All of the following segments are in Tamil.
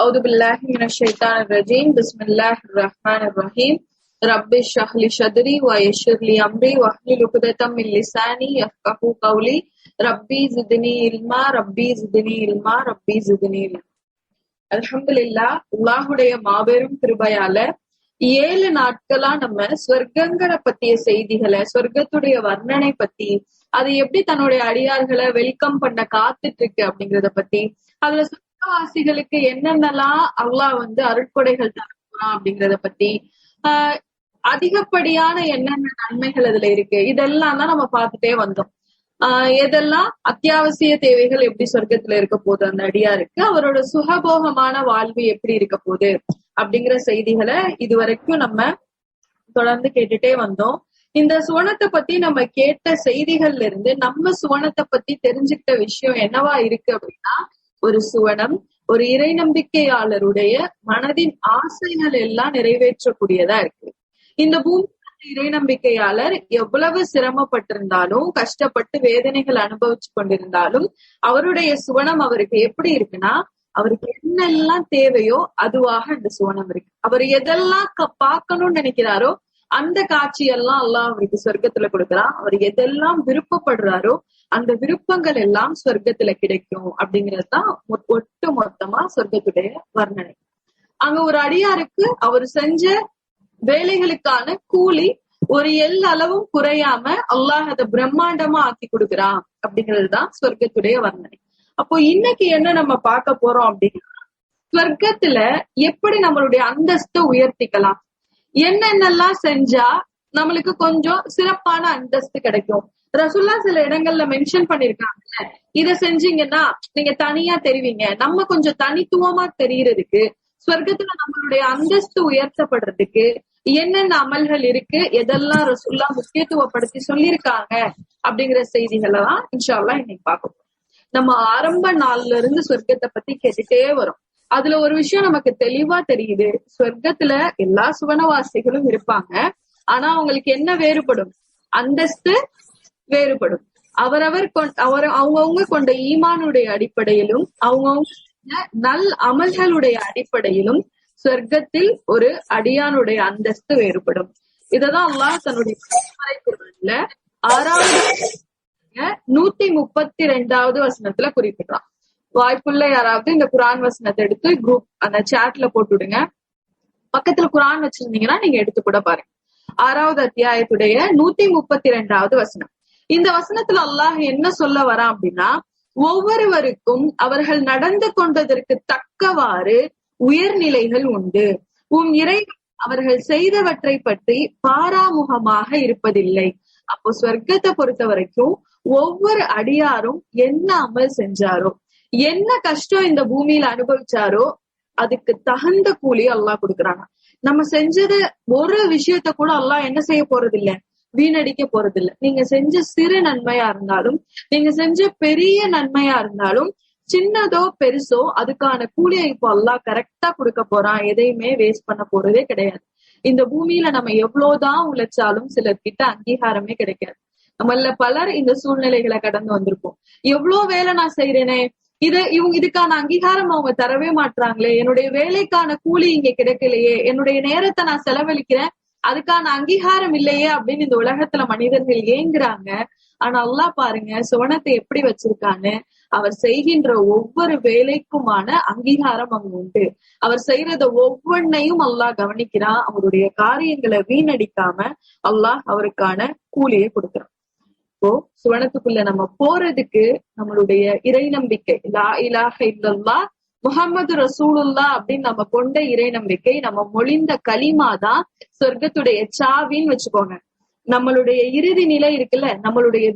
أعوذ بالله من الشيطان الرجيم بسم الله الرحمن الرحيم رب اشرح لي صدري ويسر لي أمري واحلل عقدة من لساني يفقهوا قولي ربي زدني علما ربي زدني علما ربي زدني علما. அல்ஹம்துலில்லாஹ், அல்லாஹுடைய மாபெரும் கிருபையால 7 நாட்களா நம்ம சொர்க்கங்களை பத்திய செய்திகளை, சொர்க்கத்துடைய வர்ணனை பத்தி, அது எப்படி தன்னுடைய அடியார்களை வெல்கம் பண்ண காத்துட்டு இருக்கு அப்படிங்கறத பத்தி, அதுல சொர்க்கவாசிகளுக்கு என்னென்னலாம் அல்லாஹ் அருட்கொடைகள் தரப்போறான் அப்படிங்கறத பத்தி, அதிகப்படியான என்னென்ன நன்மைகள் அதுல இருக்கு, இதெல்லாம் தான் நம்ம பார்த்துட்டே வந்தோம். எதெல்லாம் அத்தியாவசிய தேவைகள் எப்படி சொர்க்கத்துல இருக்க போகுது, அந்த அடியாருக்கு அவரோட சுகபோகமான வாழ்வு எப்படி இருக்க போகுது அப்படிங்கிற செய்திகளை இதுவரைக்கும் நம்ம தொடர்ந்து கேட்டுட்டே வந்தோம். இந்த சுவனத்தை பத்தி நம்ம கேட்ட செய்திகள்ல இருந்து நம்ம சுவனத்தை பத்தி தெரிஞ்சுக்கிட்ட விஷயம் என்னவா இருக்கு அப்படின்னா, ஒரு சுவனம் ஒரு இறை நம்பிக்கையாளருடைய மனதின் ஆசைகள் எல்லாம் நிறைவேற்றக்கூடியதா இருக்கு. இந்த பூமி இறை நம்பிக்கையாளர் எவ்வளவு சிரமப்பட்டிருந்தாலும், கஷ்டப்பட்டு வேதனைகள் அனுபவிச்சு கொண்டிருந்தாலும், அவருடைய சுவனம் அவருக்கு எப்படி இருக்குன்னா, அவருக்கு என்னெல்லாம் தேவையோ அதுவாக அந்த சுவனம் இருக்கு. அவர் எதெல்லாம் பார்க்கணும்னு நினைக்கிறாரோ அந்த காட்சியெல்லாம் அல்லாஹ் அவருக்கு சொர்க்கத்துல கொடுக்குறான். அவர் எதெல்லாம் விருப்பப்படுறாரோ அந்த விருப்பங்கள் எல்லாம் சொர்க்கத்துல கிடைக்கும் அப்படிங்கறதுதான் ஒட்டு மொத்தமா சொர்க்கத்துடைய வர்ணனை. அங்க ஒரு அடியாருக்கு அவர் செஞ்ச வேலைகளுக்கான கூலி ஒரு அளவும் குறையாம அல்லாஹ் அதை பிரம்மாண்டமா ஆக்கி கொடுக்குறான் அப்படிங்கிறதுதான் சொர்க்கத்துடைய வர்ணனை. அப்போ இன்னைக்கு என்ன நம்ம பார்க்க போறோம் அப்படின்னா, சொர்க்கத்துல எப்படி நம்மளுடைய அந்தஸ்தை உயர்த்திக்கலாம், என்னென்னலாம் செஞ்சா நம்மளுக்கு கொஞ்சம் சிறப்பான அந்தஸ்து கிடைக்கும். ரசூல்லா சில இடங்கள்ல மென்ஷன் பண்ணிருக்காங்கல்ல, இத செஞ்சீங்கன்னா நீங்க தனியா தெரிவீங்க, நம்ம கொஞ்சம் தனித்துவமா தெரியறதுக்கு, சொர்க்கத்துல நம்மளுடைய அந்தஸ்து உயர்த்தப்படுறதுக்கு என்னென்ன அமல்கள் இருக்கு, எதெல்லாம் ரசூல்லா முக்கியத்துவப்படுத்தி சொல்லியிருக்காங்க அப்படிங்கிற செய்திகளை தான் இன்ஷா அல்லாஹ் இன்னைக்கு பார்க்க போறோம். நம்ம ஆரம்ப நாள்ல இருந்து சொர்க்கத்தை பத்தி கேட்டுட்டே வரோம். அதுல ஒரு விஷயம் நமக்கு தெளிவா தெரியுது, சொர்க்கத்துல எல்லா சுவனவாசிகளும் இருப்பாங்க. ஆனா அவங்களுக்கு என்ன வேறுபடும், அந்தஸ்து வேறுபடும். அவங்கவுங்க கொண்ட ஈமானுடைய அடிப்படையிலும் அவங்கவுங்க நல் அமல்களுடைய அடிப்படையிலும் சொர்க்கத்தில் ஒரு அடியானுடைய அந்தஸ்து வேறுபடும். இததான் அல்லாஹ் தன்னுடைய 6வது 132வது வசனத்துல குறிப்பிடுறான். வாய்ப்புள்ள யாராவது இந்த குரான் வசனத்தை எடுத்து குரூப் அந்த சாட்ல போட்டுடுங்க. பக்கத்துல குரான் வச்சிருந்தீங்கன்னா நீங்க எடுத்து கூட பாருங்க. 6வது அத்தியாயத்துடைய 132வது வசனம். இந்த வசனத்துல அல்லாஹ் என்ன சொல்ல வரான் அப்படின்னா, ஒவ்வொருவருக்கும் அவர்கள் நடந்து கொண்டதற்கு தக்கவாறு உயர்நிலைகள் உண்டு. இறை அவர்கள் செய்தவற்றை பற்றி பாராமுகமாக இருப்பதில்லை. அப்போ சொர்க்கத்தை பொறுத்த வரைக்கும் ஒவ்வொரு அடியாரும் என்ன அமல் செஞ்சாரோ, என்ன கஷ்டம் இந்த பூமியில அனுபவிச்சாரோ அதுக்கு தகுந்த கூலி அல்லாஹ் கொடுக்குறாங்க. நம்ம செஞ்சத ஒரு விஷயத்த கூட அல்லாஹ் என்ன செய்ய போறது இல்ல, வீணடிக்க போறது இல்ல. நீங்க செஞ்ச சிறு நன்மையா இருந்தாலும், நீங்க செஞ்ச பெரிய நன்மையா இருந்தாலும், சின்னதோ பெருசோ அதுக்கான கூலியை இப்போ அல்லாஹ் கரெக்டா கொடுக்க போறான். எதையுமே வேஸ்ட் பண்ண போறதே கிடையாது. இந்த பூமியில நம்ம எவ்வளவுதான் உழைச்சாலும் சிலர்கிட்ட அங்கீகாரமே கிடைக்காது. நம்மள பலர் இந்த சூழ்நிலைகளை கடந்து வந்திருப்போம். எவ்வளவு வேலை நான் செய்யறேனே, இதுக்கான அங்கீகாரம் அவங்க தரவே மாட்டாங்களே, என்னுடைய வேலைக்கான கூலி இங்க கிடைக்கலையே, என்னுடைய நேரத்தை நான் செலவழிக்கிறேன் அதுக்கான அங்கீகாரம் இல்லையே அப்படின்னு இந்த உலகத்துல மனிதர்கள் ஏங்குறாங்க. ஆனா அல்லாஹ் பாருங்க சுவனத்தை எப்படி வச்சிருக்கான்னு, அவர் செய்கின்ற ஒவ்வொரு வேலைக்குமான அங்கீகாரம் அங்க உண்டு. அவர் செய்யறத ஒவ்வொன்னையும் அல்லாஹ் கவனிக்கிறான். அவருடைய காரியங்களை வீணடிக்காம அல்லாஹ் அவருக்கான கூலியை கொடுக்கிறான். இப்போ சுவனத்துக்குள்ள நம்ம போறதுக்கு நம்மளுடைய இறை நம்பிக்கை, லா இலாஹ இல்லல்லாஹ் முஹம்மது ரசூலுல்லாஹ் அப்படின்னு நம்ம கொண்ட இறை நம்பிக்கை, நம்ம மொழிந்த கலிமா தான் சொர்க்கத்துடைய சாவின்னு வச்சுக்கோங்க. நம்மளுடைய இறுதி நிலை இருக்குல்ல, நம்மளுடைய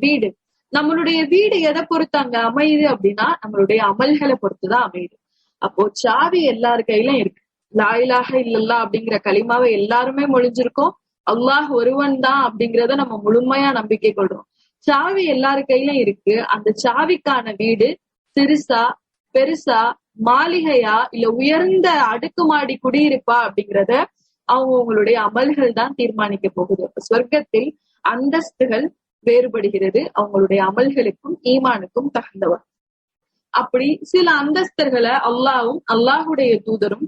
வீடு எதை பொறுத்து அங்க அமையுது அப்படின்னா நம்மளுடைய அமல்களை பொறுத்துதான் அமையுது. அப்போ சாவி எல்லாரு கையிலும் இருக்கு. லா இலாஹ இல்லல்லாஹ் அப்படிங்கிற கலிமாவை எல்லாருமே மொழிஞ்சிருக்கோம். அல்லாஹ் ஒருவன் தான் அப்படிங்கறத நம்ம முழுமையா நம்பிக்கை கொள்றோம். சாவி எல்லாரு கையிலும் இருக்கு. அந்த சாவிக்கான வீடு சிறுசா பெருசா, மாளிகையா இல்ல உயர்ந்த அடுக்குமாடி குடியிருப்பா அப்படிங்கறத அவங்களுடைய அமல்கள் தான் தீர்மானிக்க போகுது. சொர்க்கத்தில் அந்தஸ்துகள் வேறுபடுகிறது அவங்களுடைய அமல்களுக்கும் ஈமானுக்கும் தகுந்தவர். அப்படி சில அந்தஸ்தர்களை அல்லாஹ்வும் அல்லாஹுடைய தூதரும்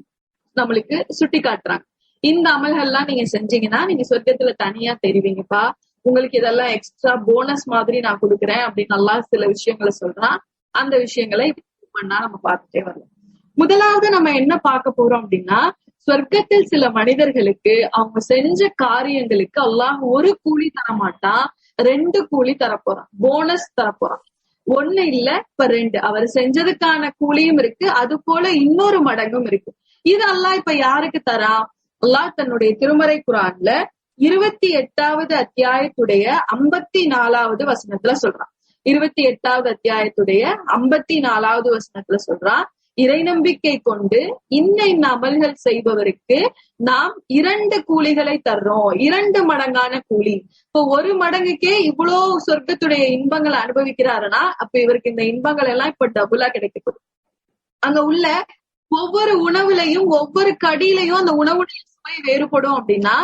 நம்மளுக்கு சுட்டி காட்டுறாங்க. இந்த அமல்கள்லாம் நீங்க செஞ்சீங்கன்னா நீங்க சொர்க்கத்துல தனியா தெரிவீங்கப்பா, உங்களுக்கு இதெல்லாம் எக்ஸ்ட்ரா போனஸ் மாதிரி நான் கொடுக்குறேன் அப்படின்னு அல்லாஹ் சில விஷயங்களை சொல்றான். அந்த விஷயங்களை பண்ணா நம்ம பார்த்துட்டே வரலாம். முதலாவது நம்ம என்ன பார்க்க போறோம் அப்படின்னா, சொர்க்கத்தில் சில மனிதர்களுக்கு அவங்க செஞ்ச காரியங்களுக்கு அல்லாஹ் ஒரு கூலி தரமாட்டான், 2 கூலி தரப்போறான், போனஸ் தரப்போறான். 1 இல்ல, இப்ப 2. அவர் செஞ்சதுக்கான கூலியும் இருக்கு, அது போல இன்னொரு மடங்கும் இருக்கு. இது அல்லாஹ் இப்ப யாருக்கு தரான்? அல்லாஹ் தன்னுடைய திருமறை குர்ஆன்ல 28வது அத்தியாயத்துடைய 54வது வசனத்துல சொல்றான். 28வது அத்தியாயத்துடைய 54வது வசனத்துல சொல்றான், இறை நம்பிக்கை கொண்டு இன்ன அமல்கள் செய்பவருக்கு நாம் 2 கூலிகளை தர்றோம், 2 மடங்கான கூலி. இப்போ 1 மடங்குக்கே இவ்வளவு சொர்க்கத்துடைய இன்பங்களை அனுபவிக்கிறாருன்னா அப்ப இவருக்கு இந்த இன்பங்கள் எல்லாம் இப்ப டபுளா கிடைக்கும். அங்க உள்ள ஒவ்வொரு உணவுலையும் ஒவ்வொரு கடியிலையும் அந்த உணவுடைய சுவை வேறுபடும் அப்படின்னா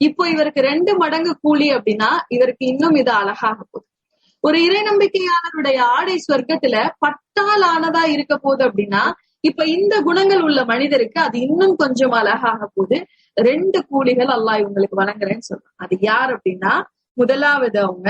இப்போ இவருக்கு 2 மடங்கு கூலி அப்படின்னா இவருக்கு இன்னும் இது அழகாக போகுது. ஒரு இறை நம்பிக்கையாளருடைய ஆடை சொர்க்கத்துல பட்டால் ஆனதா இருக்க போகுது அப்படின்னா இப்ப இந்த குணங்கள் உள்ள மனிதருக்கு அது இன்னும் கொஞ்சம் அழகாக போகுது. 2 கூலிகள் அல்லாஹ் இவங்களுக்கு வழங்குறேன்னு சொல்றான். அது யார் அப்படின்னா, முதலாவது அவங்க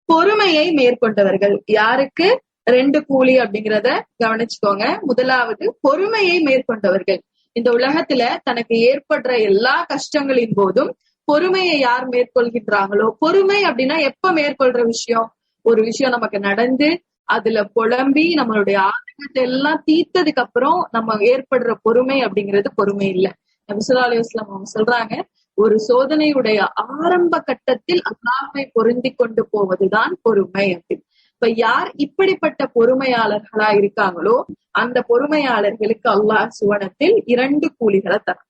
பொறுமையை மேற்கொண்டவர்கள். யாருக்கு 2 கூலி அப்படிங்கிறத கவனிச்சுக்கோங்க. முதலாவது பொறுமையை மேற்கொண்டவர்கள். இந்த உலகத்துல தனக்கு ஏற்படுற எல்லா கஷ்டங்களின் போதும் பொறுமையை யார் மேற்கொள்கின்றாங்களோ, பொறுமை அப்படின்னா எப்ப மேற்கொள்ற விஷயம், ஒரு விஷயம் நமக்கு நடந்து அதுல புலம்பி நம்மளுடைய ஆதங்கத்தை எல்லாம் தீர்த்ததுக்கு அப்புறம் நம்ம ஏற்படுற பொறுமை அப்படிங்கிறது பொறுமை இல்ல. நபி ஸல்லல்லாஹு அலைஹி வஸல்லம் அவங்க சொல்றாங்க, ஒரு சோதனையுடைய ஆரம்ப கட்டத்தில் அல்லாஹ்வை பொருந்தி கொண்டு போவதுதான் பொறுமை அப்படின்னு. இப்ப யார் இப்படிப்பட்ட பொறுமையாளர்களா இருக்காங்களோ அந்த பொறுமையாளர்களுக்கு அல்லாஹ் சுவனத்தில் 2 கூலிகளை தரான்.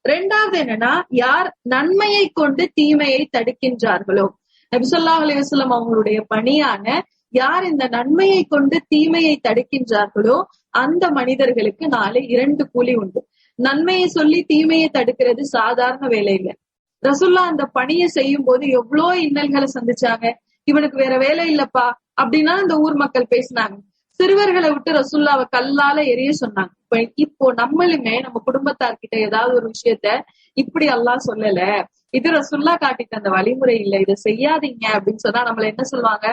2வது என்னன்னா, யார் நன்மையை கொண்டு தீமையை தடுக்கின்றார்களோ, நபி ஸல்லல்லாஹு அலைஹி வஸல்லம் அவங்களுடைய பணியான யார் இந்த நன்மையை கொண்டு தீமையை தடுக்கின்றார்களோ அந்த மனிதர்களுக்கு நாளை 2 கூலி உண்டு. நன்மையை சொல்லி தீமையை தடுக்கிறது சாதாரண வேலை இல்லை. ரசூல்லா அந்த பணியை செய்யும் போது எவ்வளோ இன்னல்களை சந்திச்சாங்க. இவனுக்கு வேற வேலை இல்லப்பா அப்படின்னா அந்த ஊர் மக்கள் பேசினாங்க. சிறுவர்களை விட்டு ரசூல்லாவை கல்லால எரிய சொன்னாங்க. இப்போ நம்மளுமே நம்ம குடும்பத்தார்கிட்ட ஏதாவது ஒரு விஷயத்த இப்படி அல்லாஹ் சொல்லல, இது ரசூல்லா காட்டிட்ட அந்த வழிமுறை இல்ல, இதை செய்யாதீங்க அப்படின்னு சொன்னா நம்மள என்ன சொல்லுவாங்க,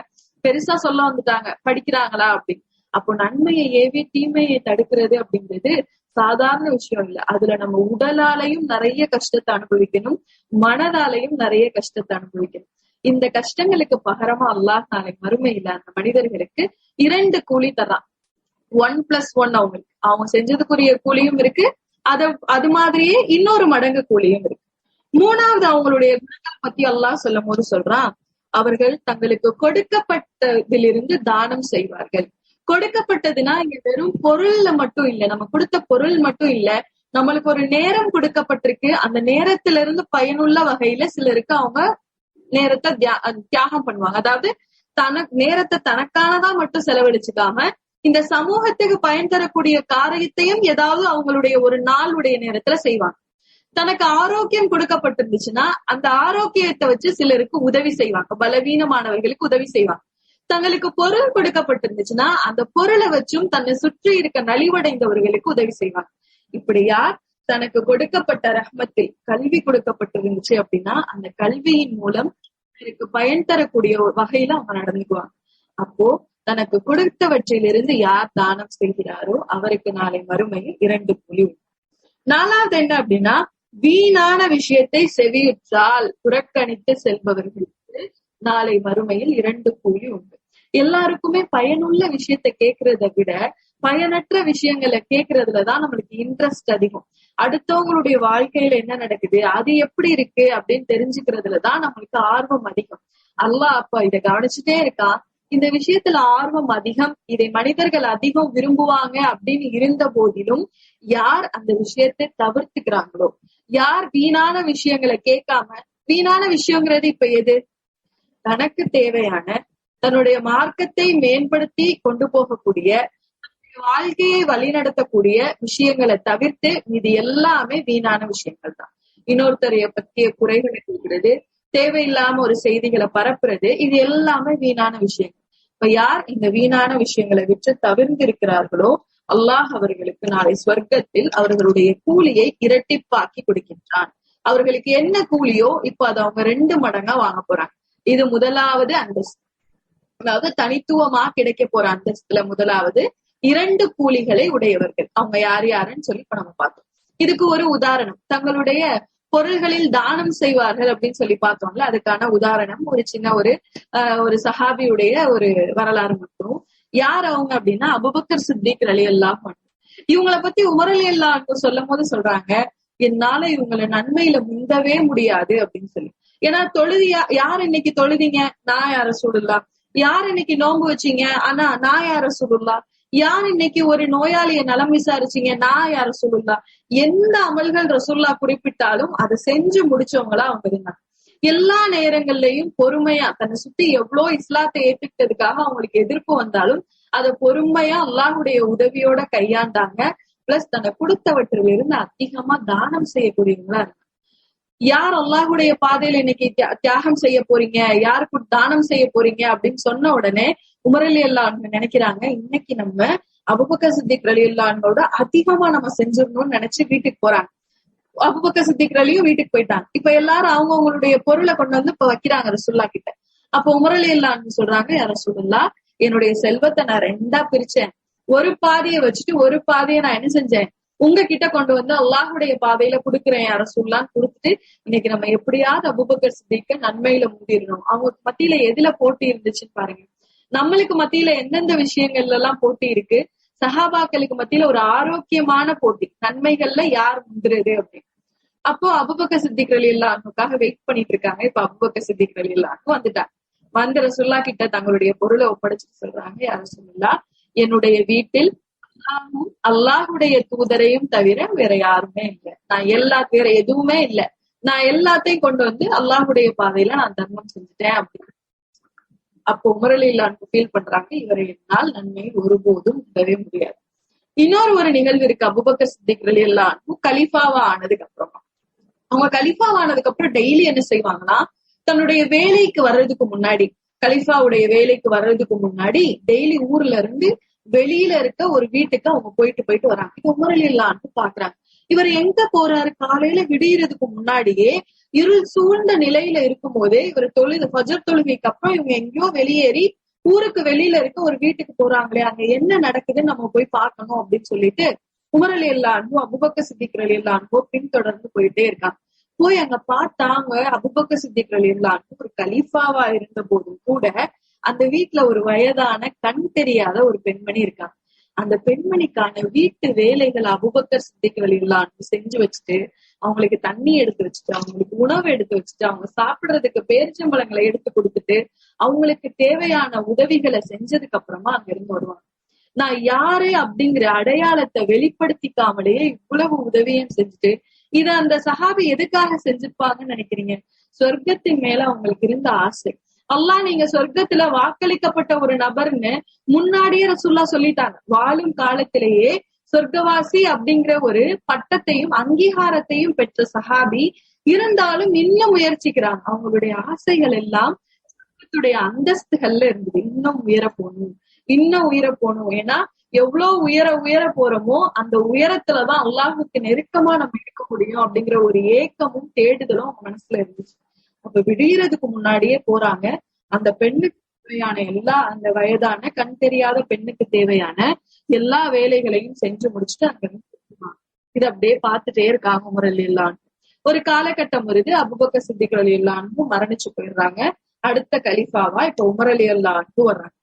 பெருசா சொல்ல வந்துட்டாங்க, படிக்கிறாங்களா அப்படின்னு. அப்போ நன்மையை ஏவி தீமையை தடுக்கிறது அப்படிங்கிறது சாதாரண விஷயம் இல்ல. அதுல நம்ம உடலாலையும் நிறைய கஷ்டத்தை அனுபவிக்கணும், மனதாலையும் நிறைய கஷ்டத்தை அனுபவிக்கணும். இந்த கஷ்டங்களுக்கு பகரமா அல்லாஹ் நாளை மறுமையில அந்த மனிதர்களுக்கு 2 கூலி தர்றான். 1+1 அவங்களுக்கு அவங்க செஞ்சதுக்குரிய கூலியும் இருக்கு, அது மாதிரியே இன்னொரு மடங்கு கூலியும் இருக்கு. 3வது அவங்களுடைய குணங்கள் பத்தி அல்லாஹ் சொல்லும் போது சொல்றான், அவர்கள் தங்களுக்கு கொடுக்கப்பட்டதிலிருந்து தானம் செய்வார்கள். கொடுக்கப்பட்டதுன்னா இங்க வெறும் பொருள்ல மட்டும் இல்ல, நம்ம கொடுத்த பொருள் மட்டும் இல்ல, நம்மளுக்கு ஒரு நேரம் கொடுக்கப்பட்டிருக்கு. அந்த நேரத்துல இருந்து பயனுள்ள வகையில சிலருக்கு அவங்க நேரத்தை தியாகம் பண்ணுவாங்க. அதாவது நேரத்தை தனக்கானதா மட்டும் செலவழிச்சுக்காம இந்த சமூகத்துக்கு பயன் தரக்கூடிய காரியத்தையும் ஏதாவது அவங்களுடைய ஒரு நாளுடைய நேரத்துல செய்வாங்க. தனக்கு ஆரோக்கியம் கொடுக்கப்பட்டிருந்துச்சுன்னா அந்த ஆரோக்கியத்தை வச்சு சிலருக்கு உதவி செய்வாங்க, பலவீனமானவர்களுக்கு உதவி செய்வாங்க. தங்களுக்கு பொருள் கொடுக்கப்பட்டிருந்துச்சுன்னா அந்த பொருளை வச்சும் தன்னை சுற்றி இருக்க நலிவடைந்தவர்களுக்கு உதவி செய்வாங்க. இப்படி யார் தனக்கு கொடுக்கப்பட்ட ரஹ்மத்தில் கல்வி கொடுக்கப்பட்டிருந்துச்சு அப்படின்னா அந்த கல்வியின் மூலம் எனக்கு பயன் தரக்கூடிய வகையில அவங்க நடந்துக்குவாங்க. அப்போ தனக்கு கொடுத்தவற்றிலிருந்து யார் தானம் செய்கிறாரோ அவருக்கு நாளை மறுமையில் 2 கூலி உண்டு. 4வது என்ன அப்படின்னா, வீணான விஷயத்தை செவியுற்றால் புறக்கணித்து செல்பவர்களுக்கு நாளை மறுமையில் 2 கூலி உண்டு. எல்லாருக்குமே பயனுள்ள விஷயத்த கேட்கறத விட பயனற்ற விஷயங்களை கேட்கறதுலதான் நம்மளுக்கு இன்ட்ரெஸ்ட் அதிகம். அடுத்தவங்களுடைய வாழ்க்கையில என்ன நடக்குது, அது எப்படி இருக்கு அப்படின்னு தெரிஞ்சுக்கிறதுலதான் நம்மளுக்கு ஆர்வம் அதிகம். அல்லாஹ் அப்ப இதை கவனிச்சுட்டே இருக்கான். இந்த விஷயத்துல ஆர்வம் அதிகம், இதை மனிதர்கள் அதிகம் விரும்புவாங்க அப்படின்னு இருந்த போதிலும் யார் அந்த விஷயத்தை தவிர்த்துக்கிறாங்களோ, யார் வீணான விஷயங்களை கேட்காம, வீணான விஷயங்கிறது இப்ப எது, தனக்கு தேவையான தன்னுடைய மார்க்கத்தை மேம்படுத்தி கொண்டு போகக்கூடிய வாழ்க்கையை வழிநடத்தக்கூடிய விஷயங்களை தவிர்த்து இது எல்லாமே வீணான விஷயங்கள் தான். இன்னொருத்தரைய பற்றிய குறைகளை கேட்கிறது, தேவையில்லாம ஒரு செய்திகளை பரப்புறது, இது எல்லாமே வீணான விஷயங்கள். இப்ப யார் இந்த வீணான விஷயங்களை விற்று தவிர்ந்து இருக்கிறார்களோ அல்லாஹ் அவர்களுக்கு நாளை சொர்க்கத்தில் அவர்களுடைய கூலியை இரட்டிப்பாக்கி கொடுக்கின்றான். அவர்களுக்கு என்ன கூலியோ இப்ப அதை அவங்க 2 மடங்கா வாங்க போறாங்க. இது முதலாவது அந்தஸ்து, அதாவது தனித்துவமா கிடைக்க போற அந்தஸ்துல முதலாவது 2 கூலிகளை உடையவர்கள். அவங்க யார் யாருன்னு சொல்லி இப்ப நம்ம பார்த்தோம். இதுக்கு ஒரு உதாரணம், தங்களுடைய பொருள்களில் தானம் செய்வார்கள் அப்படின்னு சொல்லி பார்த்தோம்ல, அதுக்கான உதாரணம் ஒரு சின்ன ஒரு சஹாபியுடைய ஒரு வரலாறு மட்டும். யார் அவங்க அப்படின்னா அபூபக்கர் சித்திக் ரலியல்லாஹு அன்ஹு. இவங்களை பத்தி உமர் ரலியல்லாஹு அன்ஹு சொல்லும் போது சொல்றாங்க, என்னால இவங்களை நன்மையில முந்தவே முடியாது அப்படின்னு சொல்லி. ஏன்னா யார் இன்னைக்கு தொழுதீங்க, நான் யார ரசூலுல்லாஹ். யார் இன்னைக்கு நோன்பு வச்சீங்க, ஆனா நான் யார ரசூலுல்லாஹ். யார் இன்னைக்கு ஒரு நோயாளிய நலம் விசாரிச்சீங்க, நான் யார ரசூலுல்லாஹ். எந்த அமல்கள் ரசூலுல்லாஹ் குறிப்பிட்டாலும் அதை செஞ்சு முடிச்சவங்களா அவங்க இருந்தாங்க. எல்லா நேரங்கள்லயும் பொறுமையா தன்னை சுத்தி எவ்வளவு இஸ்லாத்தை ஏத்துக்கிட்டதுக்காக அவங்களுக்கு எதிர்ப்பு வந்தாலும் அதை பொறுமையா அல்லாஹுடைய உதவியோட கையாண்டாங்க. பிளஸ் தன்னை கொடுத்தவற்றில் இருந்து அதிகமா தானம் செய்யக்கூடியவங்களா இருந்தாங்க. யார் அல்லாஹுடைய பாதையில இன்னைக்கு தியாகம் செய்ய போறீங்க, யாருக்கு தானம் செய்ய போறீங்க அப்படின்னு சொன்ன உடனே உமர் ரலியல்லாஹு அன்ஹு நினைக்கிறாங்க, இன்னைக்கு நம்ம அபூபக்கர் சித்திக் ரலியல்லாஹு அன்ஹுவோட அதிகமா நம்ம செஞ்சிடணும்னு நினைச்சு வீட்டுக்கு போறாங்க. அபூபக்கர் சித்திக் ரலியும் வீட்டுக்கு போயிட்டாங்க. இப்ப எல்லாரும் அவங்களுடைய பொருளை கொண்டு வந்து இப்ப வைக்கிறாங்க ரசூலுல்லாஹ் கிட்ட. அப்ப உமர் ரலியல்லாஹு அன்ஹு சொல்றாங்க, யா ரசூலுல்லாஹ், என்னுடைய செல்வத்தை நான் 2ஆ பிரிச்சேன். ஒரு பாதியை வச்சுட்டு ஒரு பாதியை நான் என்ன செஞ்சேன், உங்ககிட்ட கொண்டு வந்து அல்லாஹுடைய பாதையில குடுக்குறேன் யா ரசூலுல்லாஹ்னு கொடுத்துட்டு, இன்னைக்கு நம்ம எப்படியாவது அபூபக்கர் சித்திக்க நன்மையில முந்திரணும். அவங்க மத்தியில எதுல போட்டி இருந்துச்சுன்னு பாருங்க. நம்மளுக்கு மத்தியில எந்தெந்த விஷயங்கள்ல எல்லாம் போட்டி இருக்கு, சஹாபாக்களுக்கு மத்தியில ஒரு ஆரோக்கியமான போட்டி, நன்மைகள்ல யார் முந்துறது அப்படின்னு. அப்போ அபூபக்கர் சித்திக் ரலியல்லாஹு அன்ஹுக்காக வெயிட் பண்ணிட்டு இருக்காங்க. இப்ப அபூபக்கர் சித்திக் ரலியல்லாஹு அன்ஹு வந்துட்டாங்க. வந்து ரசூலுல்லாஹ் கிட்ட தங்களுடைய பொருளை ஒப்படைச்சிட்டு சொல்றாங்க, யா ரசூலுல்லாஹ், என்னுடைய வீட்டில் அல்லாஹுடைய தூதரையும் தவிர வேற யாருமே இல்லை. நான் வேற எதுவுமே இல்லை. நான் எல்லாத்தையும் கொண்டு வந்து அல்லாஹுடைய பாதையில நான் தர்மம் செஞ்சுட்டேன் அப்படின்னு. அப்போ உமர் ரலியல்லாஹு அன்ஹு ஃபீல் பண்றாங்க, இவரை என்னால் நன்மையில் ஒருபோதும் உதவே முடியாது. ஒரு நிகழ்வு இருக்கு. அபூபக்கர் சித்திக் ரலியல்லாஹு அன்ஹு கலீஃபாவா ஆனதுக்கு அப்புறமா, அவங்க கலீஃபாவா ஆனதுக்கு அப்புறம் டெய்லி என்ன செய்வாங்கன்னா, தன்னுடைய வேலைக்கு வர்றதுக்கு முன்னாடி, கலீஃபாவுடைய வேலைக்கு வர்றதுக்கு முன்னாடி டெய்லி ஊர்ல இருந்து வெளியில இருக்க ஒரு வீட்டுக்கு அவங்க போயிட்டு வராங்க. இப்ப உமர் ரலியல்லாஹு அன்ஹு பாக்குறாங்க, இவர் எங்க போறாரு, காலையில விடியறதுக்கு முன்னாடியே இருள் சூழ்ந்த நிலையில இருக்கும் போதே இவர் ஃபஜர் தொழுகைக்கு அப்புறம் இவங்க எங்கேயோ வெளியேறி ஊருக்கு வெளியில இருக்க ஒரு வீட்டுக்கு போறாங்களே, அங்க என்ன நடக்குதுன்னு நம்ம போய் பார்க்கணும் அப்படின்னு சொல்லிட்டு உமர் ரலியல்லாஹு அன்ஹு அபூபக்கர் சித்திக் ரலியல்லாஹு அன்ஹு பின்தொடர்ந்து போயிட்டே இருக்காங்க. போய் அங்க பார்த்தாங்க, அபூபக்கர் சித்திக் ரலியல்லாஹு அன்ஹு ஒரு கலீஃபாவா இருந்த போதும் கூட அந்த வீட்டுல ஒரு வயதான கண் தெரியாத ஒரு பெண்மணி இருக்காங்க. அந்த பெண்மணிக்கான வீட்டு வேலைகள் அபூபக்கர் சித்திக் ரலியல்லாஹு அன்ஹு செஞ்சு வச்சுட்டு, அவங்களுக்கு தண்ணி எடுத்து வச்சுட்டு, அவங்களுக்கு உணவு எடுத்து வச்சுட்டு, அவங்க சாப்பிடுறதுக்கு பேரிச்சம்பழங்களை எடுத்து கொடுத்துட்டு, அவங்களுக்கு தேவையான உதவிகளை செஞ்சதுக்கு அப்புறமா அங்க இருந்து வருவாங்க. நான் யாரு அப்படிங்கிற அடையாளத்தை வெளிப்படுத்திக்காமலேயே இவ்வளவு உதவியும் செஞ்சுட்டு, இத அந்த சஹாபி எதுக்காக செஞ்சிருப்பாங்கன்னு நினைக்கிறீங்க? சொர்க்கத்தின் மேல அவங்களுக்கு இருந்த ஆசை. அல்லாஹ் நீங்க சொர்க்கத்துல வாக்களிக்கப்பட்ட ஒரு நபர்னு முன்னாடியே ரசூலுல்லாஹ் சொல்லிட்டாங்க. வாழும் காலத்திலேயே சொர்க்கவாசி அப்படிங்கிற ஒரு பட்டத்தையும் அங்கீகாரத்தையும் பெற்ற சஹாபி இருந்தாலும் இன்னும் முயற்சிக்கிறாங்க. அவங்களுடைய ஆசைகள் எல்லாம் சொர்க்கத்துடைய அந்தஸ்துகள்ல இருந்தது. இன்னும் உயர போகணும். ஏன்னா எவ்வளவு உயர போறோமோ அந்த உயரத்துலதான் அல்லாஹுக்கு நெருக்கமா நம்ம இருக்க முடியும் அப்படிங்கிற ஒரு ஏக்கமும் தேடுதலும் அவங்க மனசுல இருந்துச்சு. அப்ப விடியறதுக்கு முன்னாடியே போறாங்க. அந்த பெண்ணுக்கு தேவையான அந்த வயதான கண் தெரியாத பெண்ணுக்கு தேவையான எல்லா வேலைகளையும் செஞ்சு முடிச்சுட்டு அங்க இது அப்படியே பார்த்துட்டே இருக்காங்க உமர் ரலியல்லாஹு அன்ஹு. ஒரு காலகட்டம் வருது, அபூபக்கர் சித்திக் ரலியல்லாஹு அன்ஹு மரணிச்சு போயிடுறாங்க. அடுத்த கலீஃபாவா இப்ப உமர் ரலியல்லாஹு அன்ஹு வர்றாங்க.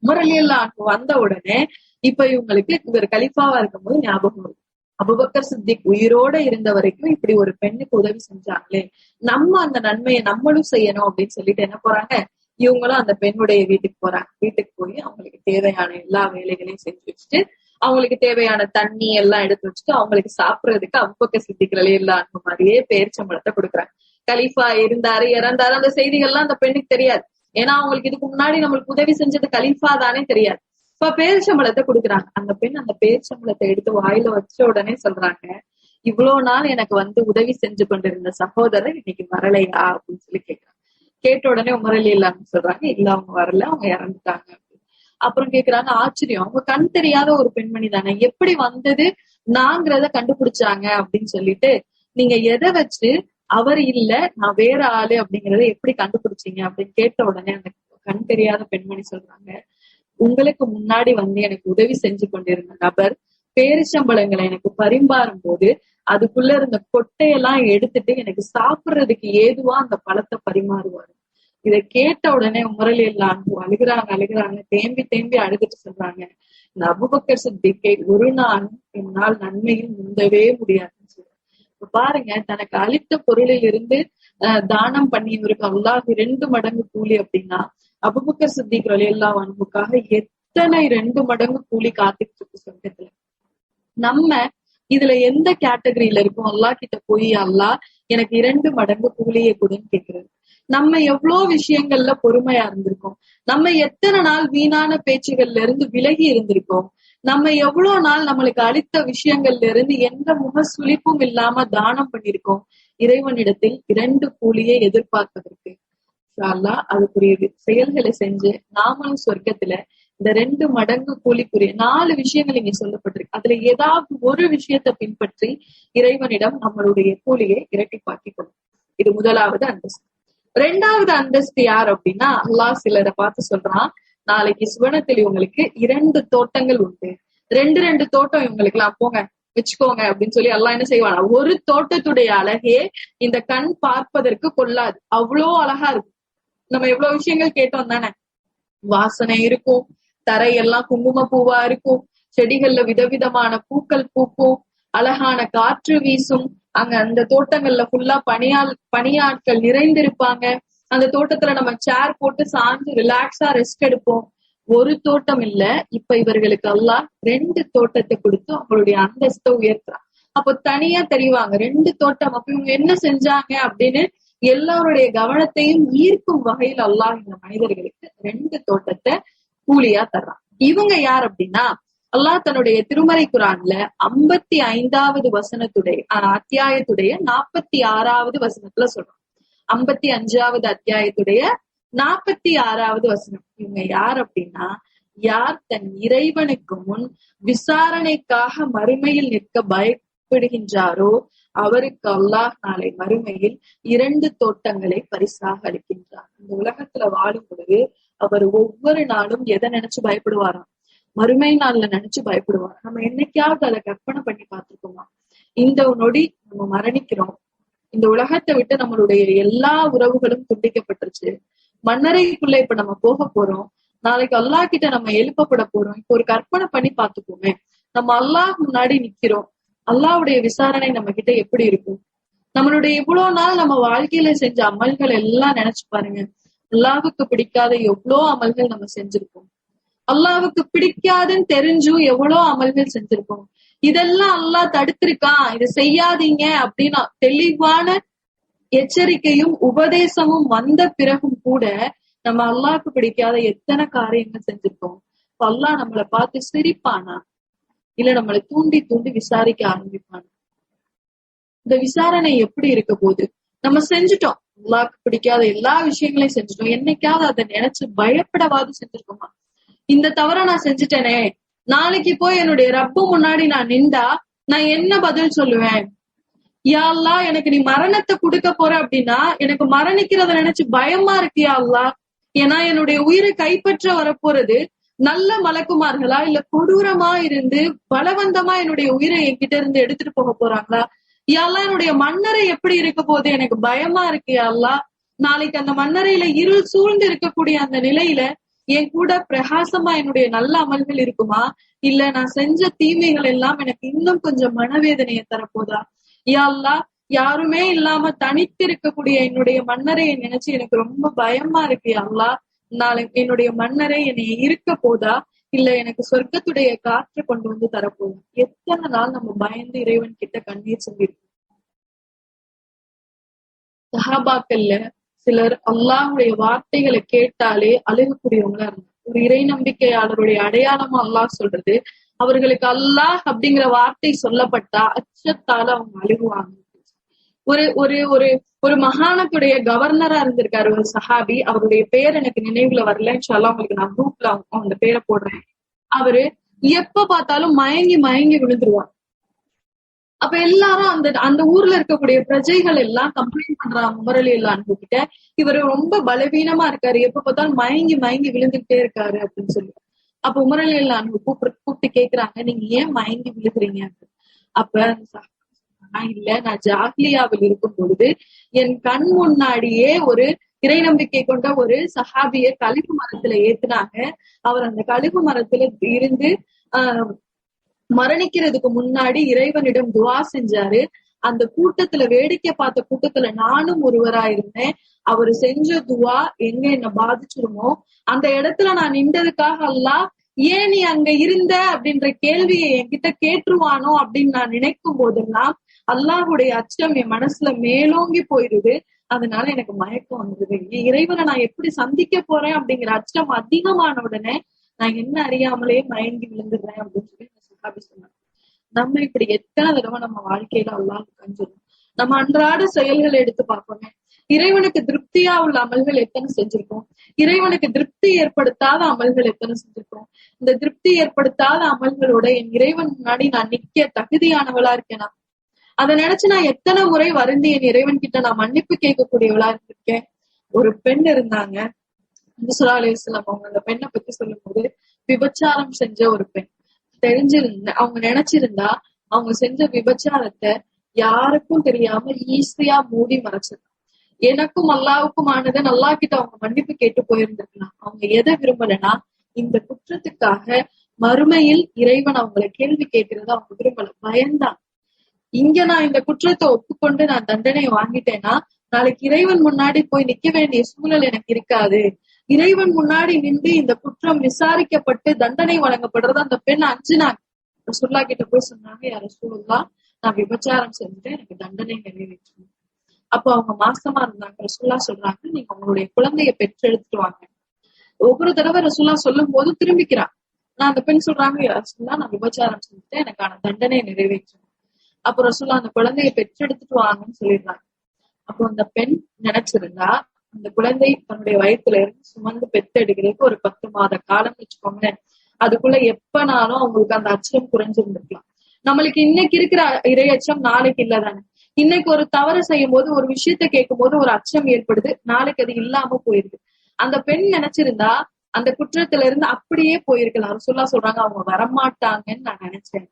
உமர் ரலியல்லாஹு அன்ஹு வந்த உடனே இப்ப இவங்களுக்கு இவர் கலீஃபாவா இருக்கும்போது ஞாபகம் வரும், அபூபக்கர் சித்திக் உயிரோட இருந்த வரைக்கும் இப்படி ஒரு பெண்ணுக்கு உதவி செஞ்சாங்களே, நம்ம அந்த நன்மையை நம்மளும் செய்யணும் அப்படின்னு சொல்லிட்டு என்ன போறாங்க, இவங்களும் அந்த பெண்ணுடைய வீட்டுக்கு போறாங்க. வீட்டுக்கு போய் அவங்களுக்கு தேவையான எல்லா வேலைகளையும் செஞ்சு வச்சுட்டு, அவங்களுக்கு தேவையான தண்ணி எல்லாம் எடுத்து வச்சுட்டு, அவங்களுக்கு சாப்பிடுறதுக்கு அபூபக்கர் சித்திக் ரலியல்லாஹு அன்ஹு மாதிரியே பேரிச்சம்பழத்தை கொடுக்குறாங்க. கலீஃபா இருந்தாரு இறந்தாரு அந்த செய்திகள்லாம் அந்த பெண்ணுக்கு தெரியாது. ஏன்னா அவங்களுக்கு இதுக்கு முன்னாடி நம்மளுக்கு உதவி செஞ்சது கலீஃபா தானே தெரியாது. இப்ப பேரிச்சம்பழத்தை கொடுக்குறாங்க. அந்த பெண் அந்த பேரிச்சம்பழத்தை எடுத்து வாயில வச்ச உடனே சொல்றாங்க, இவ்வளவு நாள் எனக்கு உதவி செஞ்சு கொண்டிருந்த சகோதரர் இன்னைக்கு வரலையா அப்படின்னு சொல்லி கேட்கிறாங்க. கேட்ட உடனே உமர் ரலியல்லாஹு சொல்றாங்க, இல்ல அவங்க வரல, அவங்க இறந்துட்டாங்க. அப்புறம் கேக்குறாங்க, ஆச்சரியம், அவங்க கண் தெரியாத ஒரு பெண்மணி தானே, எப்படி வந்தது நாங்கிறத கண்டுபிடிச்சாங்க அப்படின்னு சொல்லிட்டு, நீங்க எதை வச்சு அவர் இல்ல நான் வேற ஆளு அப்படிங்கறத எப்படி கண்டுபிடிச்சீங்க அப்படின்னு கேட்ட உடனே அந்த கண் தெரியாத பெண்மணி சொல்றாங்க, உங்களுக்கு முன்னாடி வந்து எனக்கு உதவி செஞ்சு கொண்டிருந்த நபர் பேரிச்சம்பழங்களை எனக்கு பரிமாறும் போது அதுக்குள்ள இருந்த கொட்டையெல்லாம் எடுத்துட்டு எனக்கு சாப்பிடுறதுக்கு ஏதுவா அந்த பழத்தை பரிமாறுவாரு. இதை கேட்ட உடனே உமர் ரலியல்லாஹு அழுகுறாங்க, தேம்பி அழுதுட்டு சொல்றாங்க, இந்த அபூபக்கர் சித்திக்கை ஒரு நாள் என்னால் நன்மையில் முந்தவே முடியாதுன்னு சொல்றாங்க. இப்ப பாருங்க, தனக்கு அளித்த பொருளில் இருந்து தானம் பண்ணியவருக்கு அல்லாஹ் 2 மடங்கு கூலி அப்படின்னா, அபூபக்கர் சித்திக் ரலியல்லாஹு அன்ஹுக்காக எத்தனை 2 மடங்கு கூலி காத்துட்டு இருக்கு சொர்க்கத்துல. நம்ம இதுல எந்த கேட்டகரியில இருக்கும்? அல்லாஹ் கிட்ட போய் அல்லாஹ் எனக்கு 2 மடங்கு கூலியை கொடுன்னு கேக்குறது. நம்ம எவ்வளவு விஷயங்கள்ல பொறுமையா இருந்திருக்கோம். நம்ம எத்தனை நாள் வீணான பேச்சுகள்ல இருந்து விலகி இருந்திருக்கோம். நம்ம எவ்வளவு நாள் நம்மளுக்கு அளித்த விஷயங்கள்ல இருந்து எந்த முகசுளிப்பும் இல்லாம தானம் பண்ணிருக்கோம். இறைவனிடத்தில் 2 கூலியை எதிர்பார்ப்பதற்கு அல்லாஹ் அதுக்குரிய செயல்களை செஞ்சு நாமளும் சொர்க்கத்துல இந்த 2 மடங்கு கூலிக்குரிய 4 விஷயங்கள் இங்க சொல்லப்பட்டிருக்கு. அதுல ஏதாவது ஒரு விஷயத்தை பின்பற்றி இறைவனிடம் நம்மளுடைய கூலியை இரட்டிப்பாக்கிக் கொள்ளும். இது முதலாவது அந்தஸ்து. 2வது அந்தஸ்து யார் அப்படின்னா, அல்லாஹ் சிலரை பார்த்து சொல்றான், நாளைக்கு சுவனத்தில் இவங்களுக்கு 2 தோட்டங்கள் உண்டு, 2 தோட்டம் இவங்களுக்கு எல்லாம் போங்க வச்சுக்கோங்க அப்படின்னு சொல்லி அல்லாஹ் என்ன செய்வானா, ஒரு தோட்டத்துடைய அழகே இந்த கண் பார்ப்பதற்கு கொள்ளாது, அவ்வளோ அழகா இருக்கும். நம்ம எவ்வளவு விஷயங்கள் கேட்டோம் தானே, வாசனை இருக்கும், தரையெல்லாம் குங்கும பூவா இருக்கும், செடிகள்ல விதவிதமான பூக்கள் பூக்கும், அழகான காற்று வீசும், அங்க அந்த தோட்டங்கள்ல ஃபுல்லா பணியாட்கள் நிறைந்திருப்பாங்க. அந்த தோட்டத்துல நம்ம சேர் போட்டு சாஞ்சு ரிலாக்ஸா ரெஸ்ட் எடுப்போம். ஒரு தோட்டம் இல்ல, இப்ப இவர்களுக்கு அல்லாஹ் 2 தோட்டத்தை கொடுத்து அவங்களுடைய அந்தஸ்தை உயர்த்துறான். அப்போ தனியா தெரிவாங்க 2 தோட்டம், அப்ப இவங்க என்ன செஞ்சாங்க அப்படின்னு எல்லாருடைய கவனத்தையும் ஈர்க்கும் வகையில் அல்லாஹ் இந்த மனிதர்களுக்கு 2 தோட்டத்தை கூலியா தர்றான். இவங்க யார் அப்படின்னா, அல்லாஹ் தன்னுடைய திருமறை குர்ஆன்ல 55வது வசனத்துடைய அத்தியாயத்துடைய 46வது வசனத்துல சொல்றான். 55வது அத்தியாயத்துடைய 46வது வசனம். இவங்க யார் அப்படின்னா, யார் தன் இறைவனுக்கு முன் விசாரணைக்காக மறுமையில் நிற்க பயப்படுகின்றாரோ அவருக்கு அல்லாஹ் நாளை மறுமையில் 2 தோட்டங்களை பரிசாக அளிக்கின்றார். இந்த உலகத்துல வாழும் பொழுது அவர் ஒவ்வொரு நாளும் எதை நினைச்சு பயப்படுவாராம்? மறுமை நாள்ல நினைச்சு பயப்படுவார். நம்ம என்னைக்காவது அதை கற்பனை பண்ணி பார்த்திருக்கோமா? இந்த நொடி நம்ம மரணிக்கிறோம், இந்த உலகத்தை விட்டு நம்மளுடைய எல்லா உறவுகளும் துண்டிக்கப்பட்டுருச்சு, மண்ணறைக்குள்ள இப்ப நம்ம போக போறோம், நாளைக்கு அல்லாஹ் கிட்ட நம்ம எழுப்பப்பட போறோம். இப்ப ஒரு கற்பனை பண்ணி பார்த்துக்கோமே, நம்ம அல்லாஹ் முன்னாடி நிக்கிறோம், அல்லாஹ்வுடைய விசாரணை நம்ம கிட்ட எப்படி இருக்கும்? நம்மளுடைய இவ்வளவு நாள் நம்ம வாழ்க்கையில செஞ்ச அமல்கள் எல்லாம் நினைச்சு பாருங்க. அல்லாஹ்வுக்கு பிடிக்காத எவ்வளோ அமல்கள் நம்ம செஞ்சிருக்கோம், அல்லாஹ்வுக்கு பிடிக்காதுன்னு தெரிஞ்சும் எவ்வளவு அமல்கள் செஞ்சிருக்கோம். இதெல்லாம் அல்லாஹ் தடுத்திருக்கான், இதை செய்யாதீங்க அப்படின்னா தெளிவான எச்சரிக்கையும் உபதேசமும் வந்த பிறகும் கூட நம்ம அல்லாஹ்வுக்கு பிடிக்காத எத்தனை காரியங்கள் செஞ்சிருக்கோம். அல்லாஹ் நம்மளை பார்த்து சிரிப்பானா, இல்ல நம்மளை தூண்டி விசாரிக்க ஆரம்பிப்பானா? இந்த விசாரணை எப்படி இருக்க போகுது? நம்ம செஞ்சுட்டோம், அல்லாஹ்வுக்கு பிடிக்காத எல்லா விஷயங்களையும் செஞ்சுட்டோம், என்னைக்காவது அதை நினைச்சு பயப்படவாது செஞ்சிருக்கோமா? இந்த தவற நான் செஞ்சுட்டேனே, நாளைக்கு போய் என்னுடைய ரப்பு முன்னாடி நான் நின்றா நான் என்ன பதில் சொல்லுவேன்? யா அல்லாஹ், எனக்கு நீ மரணத்தை கொடுக்க போற அப்படின்னா எனக்கு மரணிக்கிறத நினைச்சு பயமா இருக்கு யா அல்லாஹ். ஏன்னா என்னுடைய உயிரை கைப்பற்ற வரப்போறது நல்ல மலக்குமார்களா, இல்ல கொடூரமா இருந்து பலவந்தமா என்னுடைய உயிரை என்கிட்ட இருந்து எடுத்துட்டு போக போறாங்களா? யா அல்லாஹ், என்னுடைய மண்ணறை எப்படி இருக்க போது எனக்கு பயமா இருக்கு யா அல்லாஹ். நாளைக்கு அந்த மண்ணறையில இருள் சூழ்ந்து இருக்கக்கூடிய அந்த நிலையில என் கூட பிரகாசமா என்னுடைய நல்ல அமல்கள் இருக்குமா, இல்ல நான் செஞ்ச தீமைகள் எல்லாம் எனக்கு இன்னும் கொஞ்சம் மனவேதனையை தரப்போதா? யா அல்லாஹ், யாருமே இல்லாம தனித்து இருக்கக்கூடிய என்னுடைய மன்னரையை நினைச்சு எனக்கு ரொம்ப பயமா இருக்கு யா அல்லாஹ். நாளைக்கு என்னுடைய மன்னரை என்னை இருக்க போதா, இல்ல எனக்கு சொர்க்கத்துடைய காற்று கொண்டு வந்து தரப்போதா? எத்தனை நாள் நம்ம பயந்து இறைவன் கிட்ட கண்ணீர் சொல்லியிருக்கோம். சஹாபாக்கள்ல சிலர் அல்லாஹ்வுடைய வார்த்தைகளை கேட்டாலே அழுகக்கூடியவங்களா இருந்தாங்க. ஒரு இறை நம்பிக்கையாளருடைய அடையாளமா அல்லாஹ் சொல்றது, அவர்களுக்கு அல்லாஹ் அப்படிங்கிற வார்த்தை சொல்லப்பட்டா அச்சத்தால அவங்க அழுகுவாங்க. ஒரு ஒரு ஒரு ஒரு மகாணத்துடைய கவர்னரா இருந்திருக்காரு ஒரு சஹாபி. அவருடைய பேர் எனக்கு நினைவுல வரல. இன்ஷால்லா உங்களுக்கு நான் குரூப்ல அந்த பேரை போடுறேன். அவரு எப்ப பார்த்தாலும் மயங்கி மயங்கி விழுந்துருவார். அப்ப எல்லாரும் அந்த அந்த ஊர்ல இருக்கக்கூடிய பிரஜைகள் எல்லாம் கம்ப்ளைண்ட் பண்றாங்க உமர் ரலியல்லாஹு கிட்ட, இவரு ரொம்ப பலவீனமா இருக்காரு, எப்ப பார்த்தாலும் மயங்கி மயங்கி விழுந்துகிட்டே இருக்காரு அப்படின்னு சொல்லி. அப்ப உமர் ரலியல்லாஹு கூப்பிட்டு கேக்குறாங்க, நீங்க ஏன் மயங்கி விழுகிறீங்க? அப்ப இல்ல, நான் ஜாஹ்லியாவில் இருக்கும் பொழுது என் கண் முன்னாடியே ஒரு இறை நம்பிக்கை கொண்ட ஒரு சஹாபிய கழுகு மரத்துல ஏத்துனாங்க. அவர் அந்த கழுகு மரத்துல இருந்து மரணிக்கிறதுக்கு முன்னாடி இறைவனிடம் துவா செஞ்சாரு. அந்த கூட்டத்துல, வேடிக்கை பார்த்த கூட்டத்துல நானும் ஒருவரா இருந்தேன். அவரு செஞ்ச துவா எங்க என்ன பாதிச்சிருமோ அந்த இடத்துல நான் நின்றதுக்காக அல்லாஹ் ஏன் நீ அங்க இருந்த அப்படின்ற கேள்வியை என்கிட்ட கேட்டுருவானோ அப்படின்னு நான் நினைக்கும் போதெல்லாம் அல்லாஹுடைய அச்சம் என் மனசுல மேலோங்கி போயிருது. அதனால எனக்கு மயக்கம் வந்தது. என் இறைவனை நான் எப்படி சந்திக்க போறேன் அப்படிங்கிற அச்சம் அதிகமான உடனே நான் என்ன அறியாமலே மயங்கி விழுந்துடுறேன் அப்படின்னு சொல்லி சஹாபி சொன்னாங்க. நம்ம இப்படி எத்தனை தடவை நம்ம வாழ்க்கையில அல்லாஹ் கஞ்சிடும். நம்ம அன்றாட செயல்களை எடுத்து பார்ப்போமே, இறைவனுக்கு திருப்தியா உள்ள அமல்கள் எத்தனை செஞ்சிருக்கோம், இறைவனுக்கு திருப்தி ஏற்படுத்தாத அமல்கள் எத்தனை செஞ்சிருக்கோம். இந்த திருப்தி ஏற்படுத்தாத அமல்களோட என் இறைவன் முன்னாடி நான் நிக்க தகுதியானவளா இருக்கேனா? அதை நினைச்சு நான் எத்தனை முறை வருந்தி என் இறைவன் கிட்ட நான் மன்னிப்பு கேட்கக்கூடியவளா இருந்திருக்கேன். ஒரு பெண் இருந்தாங்க, ஸல்லல்லாஹு அலைஹி வஸல்லம் அவங்க அந்த பெண்ணை பத்தி சொல்லும் போது, விபச்சாரம் செஞ்ச ஒரு பெண். அவங்க நினைச்சிருந்தா அவங்க செஞ்ச விபச்சாரத்தை யாருக்கும் தெரியாம ஈஸியா மூடி மறைச்சிருந்தாங்க. எனக்கும் அல்லாவுக்கும் ஆனதை அல்லாஹ் கிட்ட அவங்க மன்னிப்பு கேட்டு போயிருந்திருக்கலாம். அவங்க எதை விரும்பலன்னா, இந்த குற்றத்துக்காக மறுமையில் இறைவன் அவங்களை கேள்வி கேட்கிறத அவங்க விரும்பல, பயந்தான். இங்க நான் இந்த குற்றத்தை ஒப்புக்கொண்டு நான் தண்டனை வாங்கிட்டேன்னா நாளைக்கு இறைவன் முன்னாடி போய் நிக்க வேண்டிய சூழல் எனக்கு இருக்காது. இறைவன் முன்னாடி நின்று இந்த குற்றம் விசாரிக்கப்பட்டு தண்டனை வழங்கப்படுறது அந்த பெண் அஞ்சுனாங்க. ரசூலுல்லாஹ் கிட்ட போய் சொன்னாங்க, யா ரசூலுல்லாஹ், நான் விபச்சாரம் செஞ்சுட்டு எனக்கு தண்டனை நிறைவேற்றணும். அப்போ அவங்க மாசமா இருந்தாங்க. ரசூலுல்லாஹ் சொல்றாங்க, நீங்க உங்களுடைய குழந்தைய பெற்றெடுத்துட்டு வாங்க. ஒவ்வொரு தடவை ரசூலுல்லாஹ் சொல்லும் போது திரும்பிக்கிறான். நான் அந்த பெண் சொல்றாங்க, யா ரசூலுல்லாஹ், நான் விபச்சாரம் செஞ்சுட்டு எனக்கான தண்டனை நிறைவேற்றணும். அப்போ ரசூலுல்லாஹ் அந்த குழந்தைய பெற்றெடுத்துட்டு வாங்கன்னு சொல்லிடுறாங்க. அப்போ அந்த பெண் நினைச்சிருந்தா அந்த குழந்தை தன்னுடைய வயிற்றுல இருந்து சுமந்து பெற்றெடுக்கிறதுக்கு ஒரு 10 மாத காலம் வச்சுக்கோங்களேன். அதுக்குள்ள எப்பனாலும் அவங்களுக்கு அந்த அச்சம் குறைஞ்சிருந்திருக்கலாம். நம்மளுக்கு இன்னைக்கு இருக்கிற இரையச்சம் நாளைக்கு இல்லதானே. இன்னைக்கு ஒரு தவறு செய்யும் போது, ஒரு விஷயத்த கேட்கும் போது ஒரு அச்சம் ஏற்படுது, நாளைக்கு அது இல்லாம போயிருது. அந்த பெண் நினைச்சிருந்தா அந்த குற்றத்துல இருந்து அப்படியே போயிருக்கலாம். ரசூலுல்லாஹ் சொல்றாங்க, அவங்க வரமாட்டாங்கன்னு நான் நினைச்சேன்,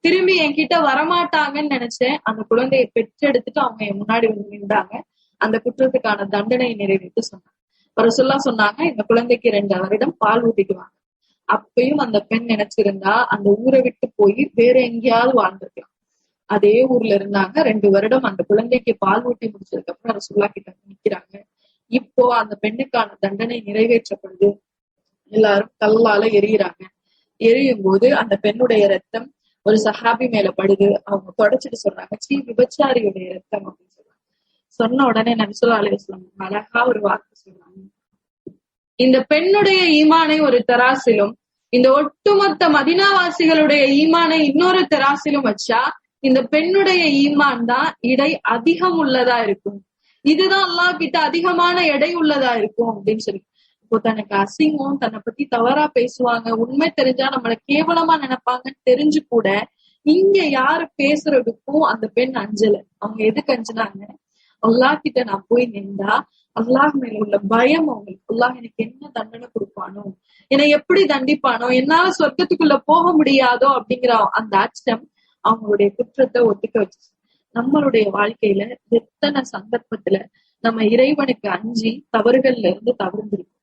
திரும்பி என்கிட்ட வரமாட்டாங்கன்னு நினைச்சேன். அந்த குழந்தையை பெற்றெடுத்துட்டு அவங்க என் முன்னாடி வந்து நின்றாங்க. அந்த குற்றத்துக்கான தண்டனையை நிறைவேற்றி சொன்னாங்க. ரசூலுல்லாஹ் சொன்னாங்க, இந்த குழந்தைக்கு 2 வருடம் பால் ஊட்டிக்குவாங்க. அப்பயும் அந்த பெண் நினைச்சிருந்தா அந்த ஊரை விட்டு போய் வேற எங்கேயாவது வாழ்ந்திருக்கலாம். அதே ஊர்ல இருந்தாங்க. 2 வருடம் அந்த குழந்தைக்கு பால் ஊட்டி முடிச்சதுக்கு அப்புறம் ரசூலுல்லாஹ் கிட்ட நிக்கிறாங்க. இப்போ அந்த பெண்ணுக்கான தண்டனை நிறைவேற்றப்படுது. எல்லாரும் கல்லால எரியுறாங்க. எரியும் போது அந்த பெண்ணுடைய ரத்தம் ஒரு சஹாபி மேல படுது. அவங்க தொடச்சிட்டு சொல்றாங்க, சீ, விபச்சாரியுடைய ரத்தம் அப்படின்னு சொல்றாங்க. சொன்ன உடனே நபி ஸல்லல்லாஹு அலைஹி வஸல்லம் அழகா ஒரு வார்த்தை சொல்றாங்க, இந்த பெண்ணுடைய ஈமானை ஒரு தராசிலும் இந்த ஒட்டுமொத்த மதீனாவாசிகளுடைய ஈமானை இன்னொரு தராசிலும் வச்சா இந்த பெண்ணுடைய ஈமான் தான் இடை அதிகம் உள்ளதா இருக்கும். இதுதான் அல்லாஹ் கிட்ட அதிகமான எடை உள்ளதா இருக்கும் அப்படின்னு சொல்லி. இப்போ தனக்கு அசிங்கம், தன்னை பத்தி தவறா பேசுவாங்க, உண்மை தெரிஞ்சா நம்மள கேவலமா நினைப்பாங்கன்னு தெரிஞ்சு கூட இங்க யாரு பேசுறதுக்கும் அந்த பெண் அஞ்சல. அவங்க எதுக்கு அஞ்சுனாங்க, அல்லாஹ் கிட்ட நான் போய் நின்றா அல்லாஹ் மேல உள்ள பயம் அவங்களுக்கு. அல்லாஹ் எனக்கு என்ன தண்டனை கொடுப்பானோ, என்னை எப்படி தண்டிப்பானோ, என்னால சொர்க்கத்துக்குள்ள போக முடியாதோ அப்படிங்கிற அந்த அச்சம் அவங்களுடைய குற்றத்தை ஒத்துக்க வச்சு. நம்மளுடைய வாழ்க்கையில எத்தனை சந்தர்ப்பத்துல நம்ம இறைவனுக்கு அஞ்சி தவறுகள்ல இருந்து தவிர்ந்திருக்கோம்.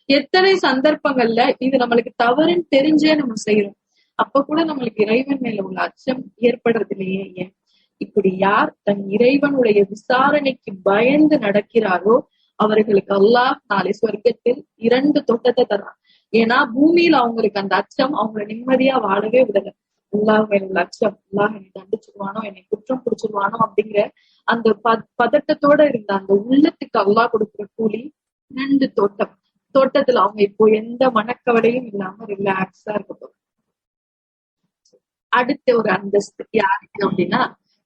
எத்தனை சந்தர்ப்பங்கள்ல இது நம்மளுக்கு தவறுன்னு தெரிஞ்சே நம்ம செய்யறோம். அப்ப கூட நம்மளுக்கு இறைவன் மேல உள்ள அச்சம் ஏற்படுறது இல்லையே. ஏன்? இப்படி யார் தன் இறைவனுடைய விசாரணைக்கு பயந்து நடக்கிறாரோ அவர்களுக்கு அல்லாஹ் நாளை சொர்க்கத்தில் 2 தோட்டத்தை தர்றான். ஏன்னா பூமியில அவங்களுக்கு அந்த அச்சம் அவங்களை நிம்மதியா வாழவே விடல. அல்லாஹ் மேல உள்ள அச்சம், அல்லாஹ் என்னை தண்டிச்சிருவானோ, என்னை குற்றம் பிடிச்சிருவானோ அப்படிங்கிற அந்த பதட்டத்தோட இருந்த அந்த உள்ளத்துக்கு அல்லாஹ் கொடுக்குற கூலி 2 தோட்டம். தோட்டத்துல அவங்க இப்போ எந்த மனக்கவலையும் இல்லாம ரிலாக்ஸா இருக்க போறாங்க. அடுத்த ஒரு அந்தஸ்து யாருக்கு அப்படின்னா,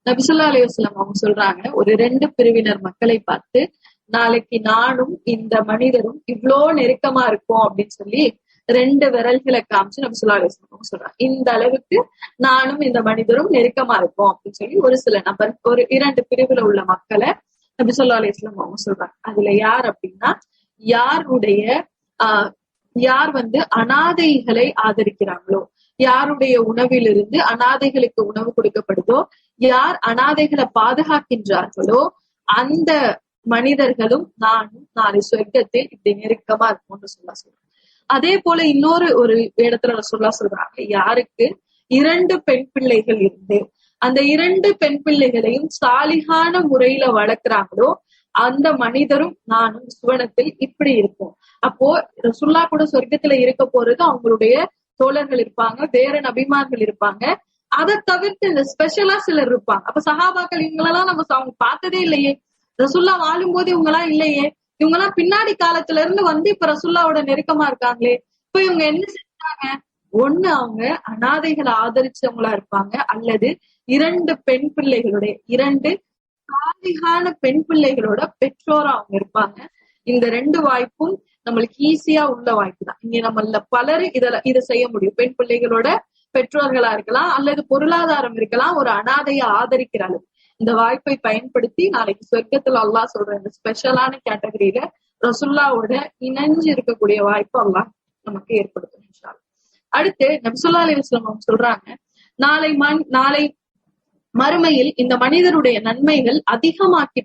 நபி ஸல்லல்லாஹு அலைஹி வஸல்லம் அவங்க சொல்றாங்க, ஒரு 2 பிரிவினர் மக்களை பார்த்து, நாளைக்கு நானும் இந்த மனிதரும் இவ்ளோ நெருக்கமா இருக்கோம் அப்படின்னு சொல்லி 2 விரல்களை காமிச்சு நபி ஸல்லல்லாஹு அலைஹி வஸல்லம் அவங்க சொல்றாங்க, இந்த அளவுக்கு நானும் இந்த மனிதரும் நெருக்கமா இருக்கோம் அப்படின்னு சொல்லி ஒரு சில நபர், ஒரு 2 பிரிவுல உள்ள மக்களை நபி ஸல்லல்லாஹு அலைஹி வஸல்லம் அவங்க சொல்றாங்க. அதுல யார் அப்படின்னா, யாருடைய யார் அனாதைகளை ஆதரிக்கிறாங்களோ, யாருடைய உணவிலிருந்து அனாதைகளுக்கு உணவு கொடுக்கப்படுதோ, யார் அனாதைகளை பாதுகாக்கின்றார்களோ, அந்த மனிதர்களும் நானும் நாளை சொர்க்கத்தில் இப்படி நெருக்கமா இருக்கும்னு சொல்றேன். அதே போல இன்னொரு ஒரு இடத்துல சொல்றாங்க, யாருக்கு 2 பெண் பிள்ளைகள் இருந்து அந்த 2 பெண் பிள்ளைகளையும் சாலிகான முறையில வளர்க்கிறாங்களோ, அந்த மனிதரும் நானும் சுவனத்தில் இப்படி இருக்கும். அப்போ ரசூலுல்லாஹ் கூட சொர்க்கத்துல இருக்க போறது அவங்களுடைய தோழர்கள் இருப்பாங்க, வேற நபிமார்கள் இருப்பாங்க. அதை தவிர்த்து இந்த ஸ்பெஷலா சிலர் இருப்பாங்க. அப்ப சஹாபாக்கள் இவங்களெல்லாம் நம்ம அவங்க பார்த்ததே இல்லையே, ரசூலுல்லாஹ் வாழும் போது இவங்கெல்லாம் இல்லையே, இவங்கெல்லாம் பின்னாடி காலத்துல இருந்து இப்ப ரசூலுல்லாஹ்வோட நெருக்கமா இருக்காங்களே, இப்ப இவங்க என்ன செஞ்சாங்க? ஒண்ணு அவங்க அனாதைகளை ஆதரிச்சவங்களா இருப்பாங்க, அல்லது 2 பெண் பிள்ளைகளுடைய 2 சாலிகான பெண் பிள்ளைகளோட பெற்றோரா அவங்க இருப்பாங்க. இந்த 2 வாய்ப்பும் நம்மளுக்கு ஈஸியா உள்ள வாய்ப்பு தான். இங்க நம்மள பலரு இதை செய்ய முடியும். பெண் பிள்ளைகளோட பெற்றோர்களா இருக்கலாம், அல்லது பொருளாதாரம் இருக்கலாம், ஒரு அனாதையை ஆதரிக்கிற அளவு இந்த வாய்ப்பை பயன்படுத்தி நாளைக்கு சொர்க்கத்துல அல்லாஹ் சொல்ற இந்த ஸ்பெஷலான கேட்டகரியில ரசூலுல்லாஹ்வோட இணைஞ்சு இருக்கக்கூடிய வாய்ப்பு அல்லாஹ் நமக்கு ஏற்படுத்தும் இன்ஷா அல்லாஹ். அடுத்து நபி ஸல்லல்லாஹு அலைஹி வஸல்லம் சொல்றாங்க, நாளை மறுமையில் இந்த மனிதருடைய நன்மைகள் அதிகமாக்கி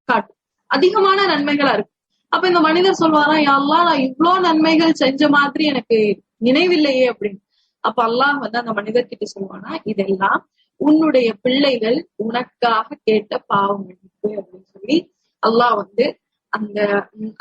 காட்டும், அதிகமான நன்மைகளா இருக்கு. அப்ப இந்த மனிதர் சொல்வாராம், யா அல்லாஹ், நான் இவ்ளோ நன்மைகள் செஞ்ச மாதிரி எனக்கு நினைவில்லையே அப்படின்னு. அப்ப அல்லாஹ் அந்த மனிதர் கிட்ட சொல்லுவானா, இதெல்லாம் உன்னுடைய பிள்ளைகள் உனக்காக கேட்ட பாவம் மன்னிப்பு அப்படின்னு சொல்லி அல்லாஹ் அந்த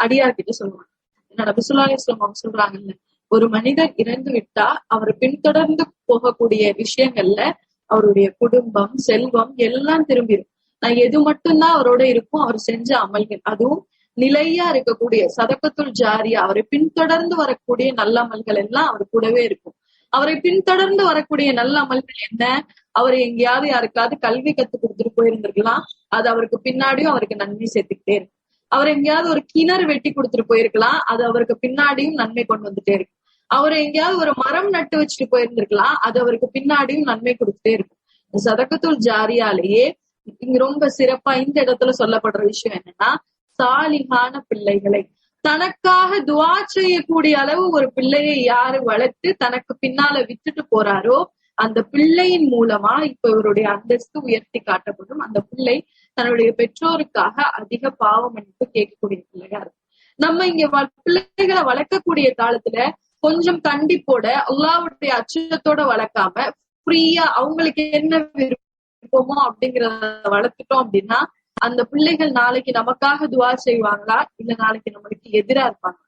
அடியார் கிட்ட சொல்லுவாங்க. நபி ஸல்லல்லாஹு அலைஹி வஸல்லம் சொல்றாங்கல்ல, ஒரு மனிதர் இறந்து விட்டா அவர் பின்தொடர்ந்து போகக்கூடிய விஷயங்கள்ல அவருடைய குடும்பம், செல்வம் எல்லாம் திரும்பிடும். நான் எது மட்டும்தான் அவரோட இருக்கும், அவர் செஞ்ச அமல்கள், அதுவும் நிலையா இருக்கக்கூடிய சதகத்துல் ஜாரியா, அவரை பின்தொடர்ந்து வரக்கூடிய நல்ல அமல்கள் எல்லாம் அவர் கூடவே இருக்கும். அவரை பின்தொடர்ந்து வரக்கூடிய நல்ல அமல்கள் என்ன? அவரை எங்கேயாவது யாருக்காவது கல்வி கத்து கொடுத்துட்டு போயிருந்திருக்கலாம், அது அவருக்கு பின்னாடியும் அவருக்கு நன்மை சேர்த்துக்கிட்டே இருக்கு. அவர் எங்கேயாவது ஒரு கிணறு வெட்டி கொடுத்துட்டு போயிருக்கலாம், அது அவருக்கு பின்னாடியும் நன்மை கொண்டு வந்துட்டே இருக்கு. அவரை எங்கேயாவது ஒரு மரம் நட்டு வச்சுட்டு போயிருந்திருக்கலாம், அது அவருக்கு பின்னாடியும் நன்மை கொடுத்துட்டே இருக்கும். சதகத்துல் ஜாரியாலேயே இங்க ரொம்ப சிறப்பா இந்த இடத்துல சொல்லப்படுற விஷயம் என்னன்னா, சாலிகான பிள்ளைகளை தனக்காக துஆ செய்யக்கூடிய அளவு ஒரு பிள்ளையை யாரு வளர்த்து தனக்கு பின்னால விட்டுட்டு போறாரோ, அந்த பிள்ளையின் மூலமா இப்ப இவருடைய அந்தஸ்து உயர்த்தி காட்டப்படும். அந்த பிள்ளை தன்னுடைய பெற்றோருக்காக அதிக பாவ மன்னிப்பு கேட்கக்கூடிய பிள்ளையா இருக்கும். நம்ம இங்க பிள்ளைகளை வளர்க்கக்கூடிய காலத்துல கொஞ்சம் கண்டிப்போட அல்லாஹ்வுடைய அச்சத்தோட வளர்க்காம ஃப்ரீயா அவங்களுக்கு என்ன விருப்பமோ அப்படிங்கறத வளர்த்துட்டோம் அப்படின்னா, அந்த பிள்ளைகள் நாளைக்கு நமக்காக துஆ செய்வாங்களா, இல்ல நாளைக்கு நம்மளுக்கு எதிரா இருப்பாங்க.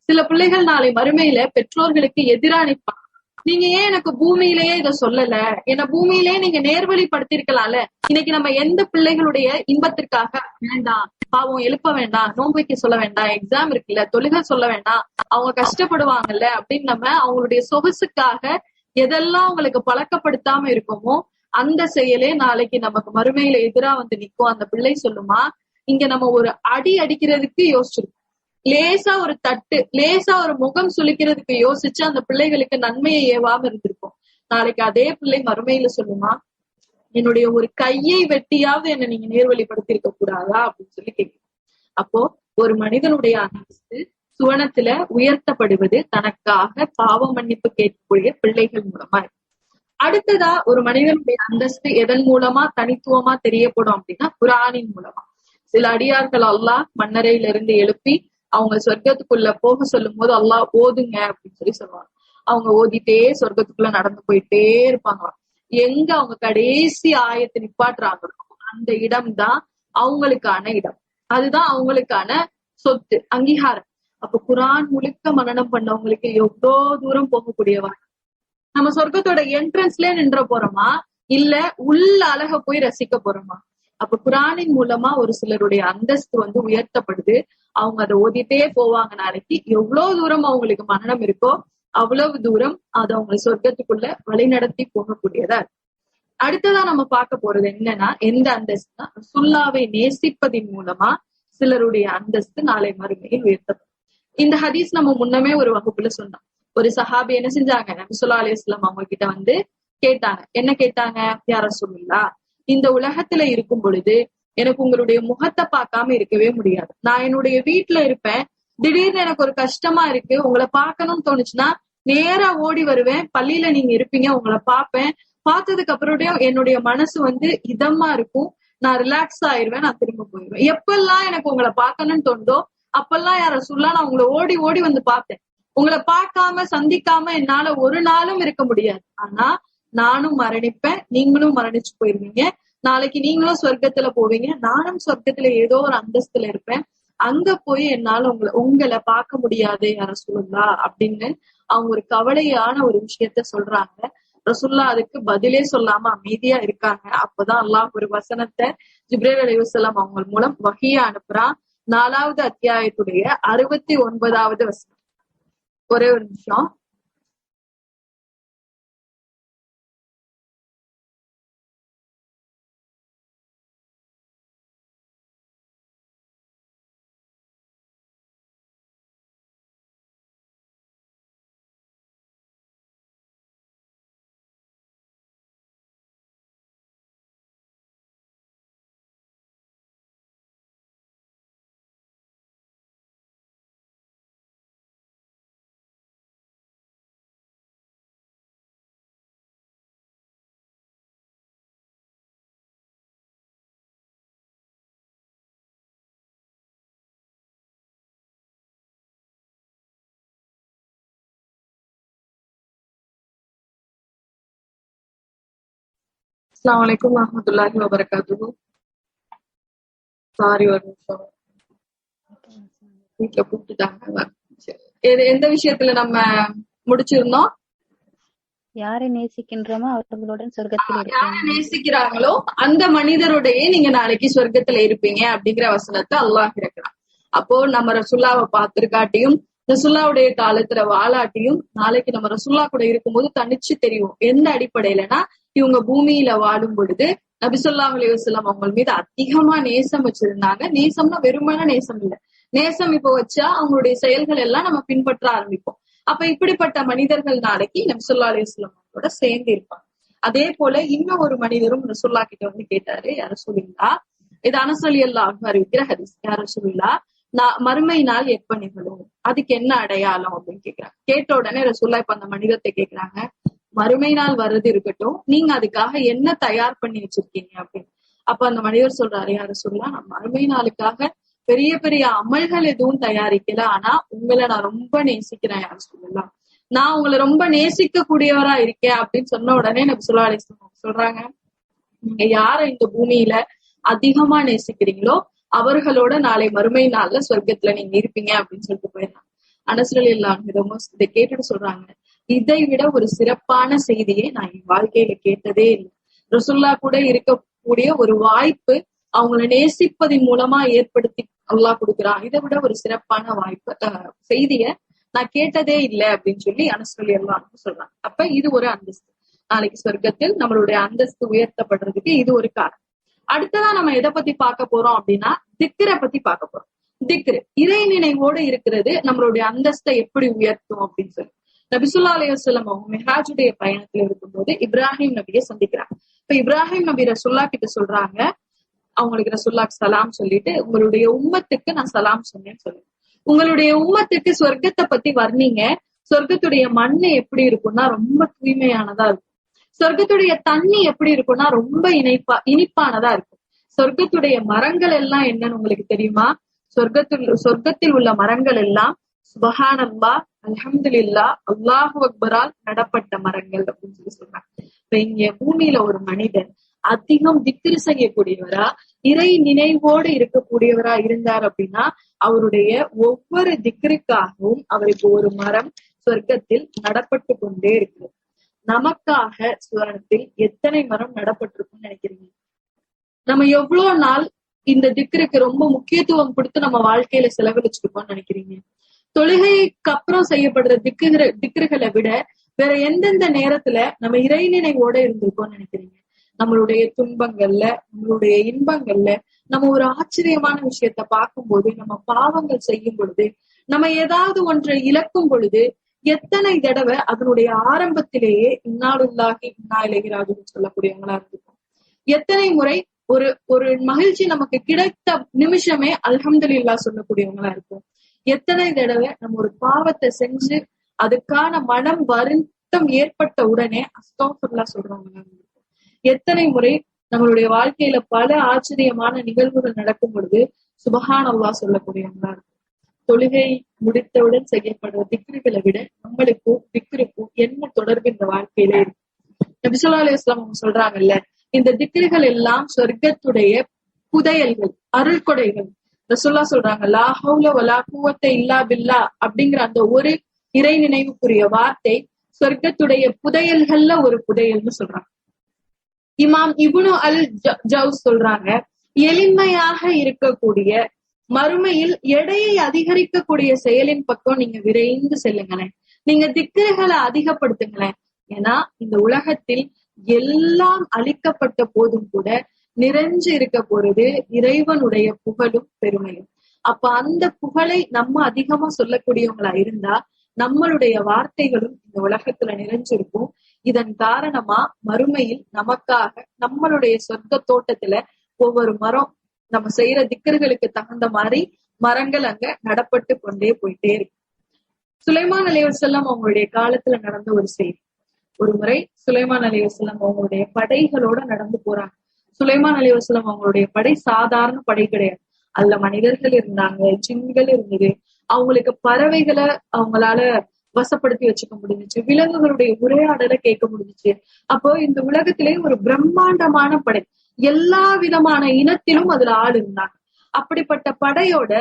சில பிள்ளைகள் நாளை மறுமையில பெற்றோர்களுக்கு எதிரா நிற்பாங்க. நீங்க ஏன் எனக்கு பூமியிலேயே இதை சொல்லல, என்ன பூமியிலேயே நீங்க நேர்வழிப்படுத்திருக்கலாம்ல. இன்னைக்கு நம்ம எந்த பிள்ளைகளுடைய இன்பத்திற்காக வேண்டாம், பாவம் எழுப்ப வேண்டாம், நோன்பு வைக்க சொல்ல வேண்டாம், எக்ஸாம் இருக்குல்ல, தொழுகை சொல்ல வேண்டாம், அவங்க கஷ்டப்படுவாங்கல்ல அப்படின்னு நம்ம அவங்களுடைய சொகுசுக்காக எதெல்லாம் அவங்களுக்கு பழக்கப்படுத்தாம இருக்கோமோ அந்த செயலே நாளைக்கு நமக்கு மறுமையில எதிரா நிக்கும். அந்த பிள்ளை சொல்லுமா, இங்க நம்ம ஒரு அடி அடிக்கிறதுக்கு யோசிச்சிருக்கோம், லேசா ஒரு தட்டு, லேசா ஒரு முகம் சுளிக்கிறதுக்கு யோசிச்சு அந்த பிள்ளைகளுக்கு நன்மையை ஏவாம இருந்திருக்கும். நாளைக்கு அதே பிள்ளை மறுமையில சொல்லுமா, என்னுடைய ஒரு கையை வெட்டியாவது என்ன நீங்க நேர்வழிப்படுத்தி இருக்க கூடாதா அப்படின்னு சொல்லி கேட்கும். அப்போ ஒரு மனிதனுடைய அந்தஸ்து சுவனத்துல உயர்த்தப்படுவது தனக்காக பாவ மன்னிப்பு கேட்கக்கூடிய பிள்ளைகள் மூலமா இருக்கு. அடுத்ததா ஒரு மனிதனுடைய அந்தஸ்து எதன் மூலமா தனித்துவமா தெரியப்படும் அப்படின்னா, குர்ஆனின் மூலமா. சில அடியார்கள் அல்லாஹ் மண்ணறையில இருந்து எழுப்பி அவங்க சொர்க்கத்துக்குள்ள போக சொல்லும் போது அல்லாஹ் ஓதுங்க அப்படின்னு சொல்லி சொல்லுவாங்க. அவங்க ஓதிட்டே சொர்க்கத்துக்குள்ள நடந்து போயிட்டே இருப்பாங்களாம். எங்க அவங்க கடைசி ஆயத்தை நிப்பாட்டுறாங்களோ அந்த இடம் தான் அவங்களுக்கான இடம், அதுதான் அவங்களுக்கான சொத்து, அங்கீகாரம். அப்ப குர்ஆன் முழுக்க மனனம் பண்ணவங்களுக்கு எவ்வளவு தூரம் போகக்கூடியவா. நம்ம சொர்க்கத்தோட என்ட்ரன்ஸ்ல நின்ற போறோமா, இல்ல உள்ள அழக போய் ரசிக்க போறோமா? அப்ப குர்ஆனின் மூலமா ஒரு சிலருடைய அந்தஸ்து உயர்த்தப்படுது. அவங்க அதை ஓதிட்டே போவாங்க. நாளைக்கு எவ்வளவு தூரம் அவங்களுக்கு மனனம் இருக்கோ அவ்வளவு தூரம் அது அவங்க சொர்க்கத்துக்குள்ள வழி நடத்தி போகக்கூடியதா இருக்கு. அடுத்ததா நம்ம பார்க்க போறது என்னன்னா, எந்த அந்தஸ்துனா ரசூலுல்லாவை நேசிப்பதின் மூலமா சிலருடைய அந்தஸ்து நாளை மறுமையில் உயர்த்தப்படும். இந்த ஹதீஸ் நம்ம முன்னமே ஒரு வகுப்புல சொன்னோம். ஒரு சஹாபி என்ன செஞ்சாங்க, நபி ஸல்லல்லாஹு அலைஹி வஸல்லம் அவங்க கிட்ட வந்து கேட்டாங்க. என்ன கேட்டாங்க? யா ரசூலுல்லாஹ், இந்த உலகத்துல இருக்கும் பொழுது எனக்கு உங்களுடைய முகத்தை பார்க்காம இருக்கவே முடியாது. நான் என்னுடைய வீட்டுல இருப்பேன், திடீர்னு எனக்கு ஒரு கஷ்டமா இருக்கு, உங்களை பார்க்கணும்னு தோணுச்சுன்னா நேரா ஓடி வருவேன், பள்ளியில நீங்க இருப்பீங்க, உங்களை பார்ப்பேன். பார்த்ததுக்கு அப்புறம் என்னுடைய மனசு வந்து இதமா இருக்கும், நான் ரிலாக்ஸ் ஆயிருவேன், நான் திரும்ப போயிடுவேன். எப்பெல்லாம் எனக்கு உங்களை பார்க்கணும்னு தோணுதோ அப்பெல்லாம் யார சொல்லலாம் நான் உங்களை ஓடி ஓடி வந்து பார்த்தேன். உங்களை பார்க்காம சந்திக்காம என்னால ஒரு நாளும் இருக்க முடியாது. ஆனா நானும் மரணிப்பேன், நீங்களும் மரணிச்சு போயிருவீங்க. நாளைக்கு நீங்களும் சொர்க்கத்துல போவீங்க, நானும் சொர்க்கத்துல ஏதோ ஒரு அந்தஸ்துல இருப்பேன். அங்க போய் என்னால உங்களை பார்க்க முடியாது யார சொல்லலா அப்படின்னு அவங்க ஒரு கவலையான ஒரு விஷயத்த சொல்றாங்க. ரசூல்லா அதுக்கு பதிலே சொல்லாம அமைதியா இருக்காங்க. அப்பதான் அல்லாஹ் ஒரு வசனத்தை ஜிப்ரீல் அலைஹிஸ்ஸலாம் அவங்க மூலம் வஹியா அனுப்புறான். 4வது அத்தியாயத்துடைய 69வது வசனம். ஒரே ஒரு நிமிஷம். அஸ்ஸலாமு அலைக்கும் வரஹ்மத்துல்லாஹி வபரகாத்துஹு. சாரி, ஒரு நிமிஷம், வீட்டுல கூப்பிட்டுட்டாங்க. எந்த விஷயத்துல நம்ம முடிச்சிருந்தோம்? யாரை நேசிக்கின்றோமோ அவர்களுடன் சொர்க்கத்தில் யாரை நேசிக்கிறாங்களோ அந்த மனிதருடைய நீங்க நாளைக்கு சொர்க்கத்துல இருப்பீங்க அப்படிங்கிற வசனத்தை அல்லாஹ் இருக்கிறான். அப்போ நம்ம ரசூல்லாவை பார்த்திருக்காட்டியும் ரசூல்லாவுடைய காலத்துல வாழாட்டியும் நாளைக்கு நம்ம ரசூல்லா கூட இருக்கும்போது தனிச்சு தெரியும். எந்த அடிப்படையிலனா, இவங்க பூமியில வாழும் பொழுது நபி ஸல்லல்லாஹு அலைஹி வஸல்லம் அவங்க மீது அதிகமா நேசம் வச்சிருந்தாங்க. நேசம்னா வெறுமன நேசம் இல்ல, நேசம் இப்ப வச்சா அவங்களுடைய செயல்கள் எல்லாம் நம்ம பின்பற்ற ஆரம்பிப்போம். அப்ப இப்படிப்பட்ட மனிதர்கள் நாளைக்கு நபி ஸல்லல்லாஹு அலைஹி வஸல்லம் அவங்களோட சேர்ந்து இருப்பாங்க. அதே போல இன்னும் ஒரு மனிதரும் ரசூல்லா கிட்ட வந்து கேட்டாரு, யா ரசூலுல்லாஹ், இது அனஸ் ரலியல்லாஹு அன்ஹு அறிவிக்கிற ஹதீஸ். யா ரசூலுல்லாஹ், மறுமை நாள் எப்ப நிகழும், அதுக்கு என்ன அடையாளம் அப்படின்னு கேக்குறாங்க. கேட்ட உடனே ரசூலுல்லாஹ் இப்ப அந்த மனிதத்தை கேக்குறாங்க, மறுமை நாள் வர்றது இருக்கட்டும், நீங்க அதுக்காக என்ன தயார் பண்ணி வச்சிருக்கீங்க அப்படின்னு. அப்ப அந்த மனிதர் சொல்றாரு, யா ரசூலுல்லாஹ், நான் மறுமை நாளுக்காக பெரிய பெரிய அமல்கள் எதுவும் தயாரிக்கல, ஆனா உங்களை நான் ரொம்ப நேசிக்கிறேன் யா ரசூலுல்லாஹ், நான் உங்களை ரொம்ப நேசிக்க கூடியவரா இருக்கேன் அப்படின்னு சொன்ன உடனே நபி ஸல்லல்லாஹு அலைஹி வஸல்லம் சொல்றாங்க, நீங்க யார இந்த பூமியில அதிகமா நேசிக்கிறீங்களோ அவர்களோட நாளை மறுமை நாள்ல சொர்க்கத்துல நீங்க இருப்பீங்க அப்படின்னு சொல்லிட்டு போயிடலாம். அனஸ் ரலியல்லாஹு அன்ஹு இதை கேட்டுட்டு சொல்றாங்க, இதை விட ஒரு சிறப்பான செய்தியை நான் என் வாழ்க்கையில கேட்டதே இல்லை. ரசூல்லா கூட இருக்கக்கூடிய ஒரு வாய்ப்பு அவங்களை நேசிப்பதின் மூலமா ஏற்படுத்தி அல்லாஹ் கொடுக்குறான். இதை விட ஒரு சிறப்பான வாய்ப்பு செய்திய நான் கேட்டதே இல்லை அப்படின்னு சொல்லி அனஸ் ரலியல்லாஹு அன்ஹு சொல்றாங்க. அப்ப இது ஒரு அந்தஸ்து. நாளைக்கு சொர்க்கத்தில் நம்மளுடைய அந்தஸ்து உயர்த்தப்படுறதுக்கு இது ஒரு காரணம். அடுத்ததான் நம்ம எதை பத்தி பார்க்க போறோம் அப்படின்னா, திக்ரை பத்தி பார்க்க போறோம். திக்ரு, இறை நினைவோடு இருக்கிறது நம்மளுடைய அந்தஸ்தை எப்படி உயர்த்தும் அப்படின்னு சொல்லி நபி ஸல்லல்லாஹு அலைஹி வஸல்லம் அவங்க மிஹ்ராஜுடைய பயணத்துல இருக்கும்போது இப்ராஹிம் நபியை சந்திக்கிறாங்க. இப்ப இப்ராஹிம் நபி ரசூல்லா கிட்ட சொல்றாங்க, அவங்களுக்கு ரசூலுல்லாஹ் சலாம் சொல்லிட்டு, உங்களுடைய உம்மத்துக்கு நான் சலாம் சொன்னேன்னு சொல்லுங்க. உங்களுடைய உம்மத்துக்கு சொர்க்கத்தை பத்தி வர்ணீங்க. சொர்க்கத்துடைய மண்ணு எப்படி இருக்கும்னா ரொம்ப தூய்மையானதா இருக்கும். சொர்க்கத்துடைய தண்ணி எப்படி இருக்கும்னா ரொம்ப இனிப்பானதா இருக்கும். சொர்க்கத்துடைய மரங்கள் எல்லாம் என்னன்னு உங்களுக்கு தெரியுமா? சொர்க்கத்தில் உள்ள மரங்கள் எல்லாம் சுபஹானல்லாஹ், அல்ஹம்துலில்லாஹ், அல்லாஹு அக்பரால் நடப்பட்ட மரங்கள் அப்படின்னு சொல்லி சொல்றாங்க. இப்ப இங்க பூமியில ஒரு மனிதன் அதிகம் திக்ரு செய்யக்கூடியவரா, இறை நினைவோடு இருக்கக்கூடியவரா இருந்தார் அப்படின்னா அவருடைய ஒவ்வொரு திக்ருக்காகவும் அவருக்கு ஒரு மரம் சொர்க்கத்தில் நடப்பட்டு கொண்டே இருக்கு. நமக்காக சுவனத்தில் எத்தனை மரம் நடப்பட்டிருக்கும்னு நினைக்கிறீங்க? நம்ம எவ்வளவு நாள் இந்த திக்ருக்கு ரொம்ப முக்கியத்துவம் கொடுத்து நம்ம வாழ்க்கையில செலவழிச்சிருக்கோம்னு நினைக்கிறீங்க? தொழுகைக்கு அப்புறம் செய்யப்படுற திக்ருகளை விட வேற எந்தெந்த நேரத்துல நம்ம இறை நினைவோட இருந்திருக்கோம்னு நினைக்கிறீங்க? நம்மளுடைய துன்பங்கள்ல, நம்மளுடைய இன்பங்கள்ல நம்ம ஒரு ஆச்சரியமான விஷயத்த பார்க்கும்போது, நம்ம பாவங்கள் செய்யும் பொழுது, நம்ம ஏதாவது ஒன்றை இழக்கும் பொழுது எத்தனை தடவை அதனுடைய ஆரம்பத்திலேயே இன்னாலுல்லாஹி இன்னா இலைஹி ராஜிஊன் சொல்லக்கூடியவங்களா இருந்திருக்கும். எத்தனை முறை ஒரு ஒரு மகிழ்ச்சி நமக்கு கிடைத்த நிமிஷமே அல்ஹம்துலில்லாஹ் சொல்லக்கூடியவங்களா இருக்கும். எத்தனை தடவை நம்ம ஒரு பாவத்தை செஞ்சு அதுக்கான மனம் வருத்தம் ஏற்பட்ட உடனே அஸ்தக்ஃபிருல்லாஹ் சொல்றவங்களா இருக்கும். எத்தனை முறை நம்மளுடைய வாழ்க்கையில பல ஆச்சரியமான நிகழ்வுகள் நடக்கும் பொழுது சுபஹானல்லாஹ் சொல்லக்கூடியவங்களா இருக்கும். தொழுகை முடித்தவுடன் செய்யப்படுற திக்ருகளை விட நம்மளுக்கும் திக்ருக்கும் என்ன தொடர்பு இந்த வாழ்க்கையில இருக்கு? நபி ஸல்லல்லாஹு அலைஹி வஸல்லம் அவங்க சொல்றாங்கல்ல, இந்த திக்ருகள் எல்லாம் சொர்க்கத்துடைய புதையல்கள், அருள் கொடைகள். ரசூலுல்லாஹ் சொல்றாங்க, லா ஹவுல வலா குவத்த இல்லா பில்லா அப்படிங்கிற அந்த ஒரு இறை நினைவுக்குரிய வார்த்தை சொர்க்கத்துடைய புதையல்கள்ல ஒரு புதையல்னு சொல்றாங்க. இமாம் இப்னு அல் ஜவ்ஸ் சொல்றாங்க, எளிமையாக இருக்கக்கூடிய மறுமையில் எடையை அதிகரிக்கக்கூடிய செயலின் பக்கம் நீங்க விரைந்து செல்லுங்களேன். நீங்க திக்ருகளை அதிகப்படுத்துங்களேன். ஏன்னா இந்த உலகத்தில் எல்லாம் அழிக்கப்பட்ட போதும் கூட நிறைஞ்சு இருக்க போறது இறைவனுடைய புகழும் பெருமையும். அப்ப அந்த புகழை நம்ம அதிகமா சொல்லக்கூடியவங்களா இருந்தா நம்மளுடைய வார்த்தைகளும் இந்த உலகத்துல நிறைஞ்சிருக்கும். இதன் காரணமா மறுமையில் நமக்காக நம்மளுடைய சொர்க்க தோட்டத்துல ஒவ்வொரு மரம் நம்ம செய்யற திக்கர்களுக்கு தகுந்த மாதிரி மரங்கள் அங்க நடப்பட்டு கொண்டே போயிட்டே இருக்கு. சுலைமான் அலைஹிஸ்ஸலாம் அவங்களுடைய காலத்துல நடந்த ஒரு செய்தி. ஒரு முறை சுலைமான் அலைஹிஸ்ஸலாம் அவங்களுடைய படைகளோட நடந்து போறாங்க. சுலைமான் அலைஹிஸ்ஸலாம் அவங்களுடைய படை சாதாரண படை கிடையாது. அதுல மனிதர்கள் இருந்தாங்க, ஜின்கள் இருந்தது. அவங்களுக்கு பறவைகளை அவங்களால வசப்படுத்தி வச்சுக்க முடிஞ்சிச்சு, விலங்குகளுடைய உரையாடலை கேட்க முடிஞ்சிச்சு. அப்போ இந்த உலகத்திலே ஒரு பிரம்மாண்டமான படை, எல்லா விதமான இனத்திலும் அதுல ஆள் இருந்தாங்க. அப்படிப்பட்ட படையோட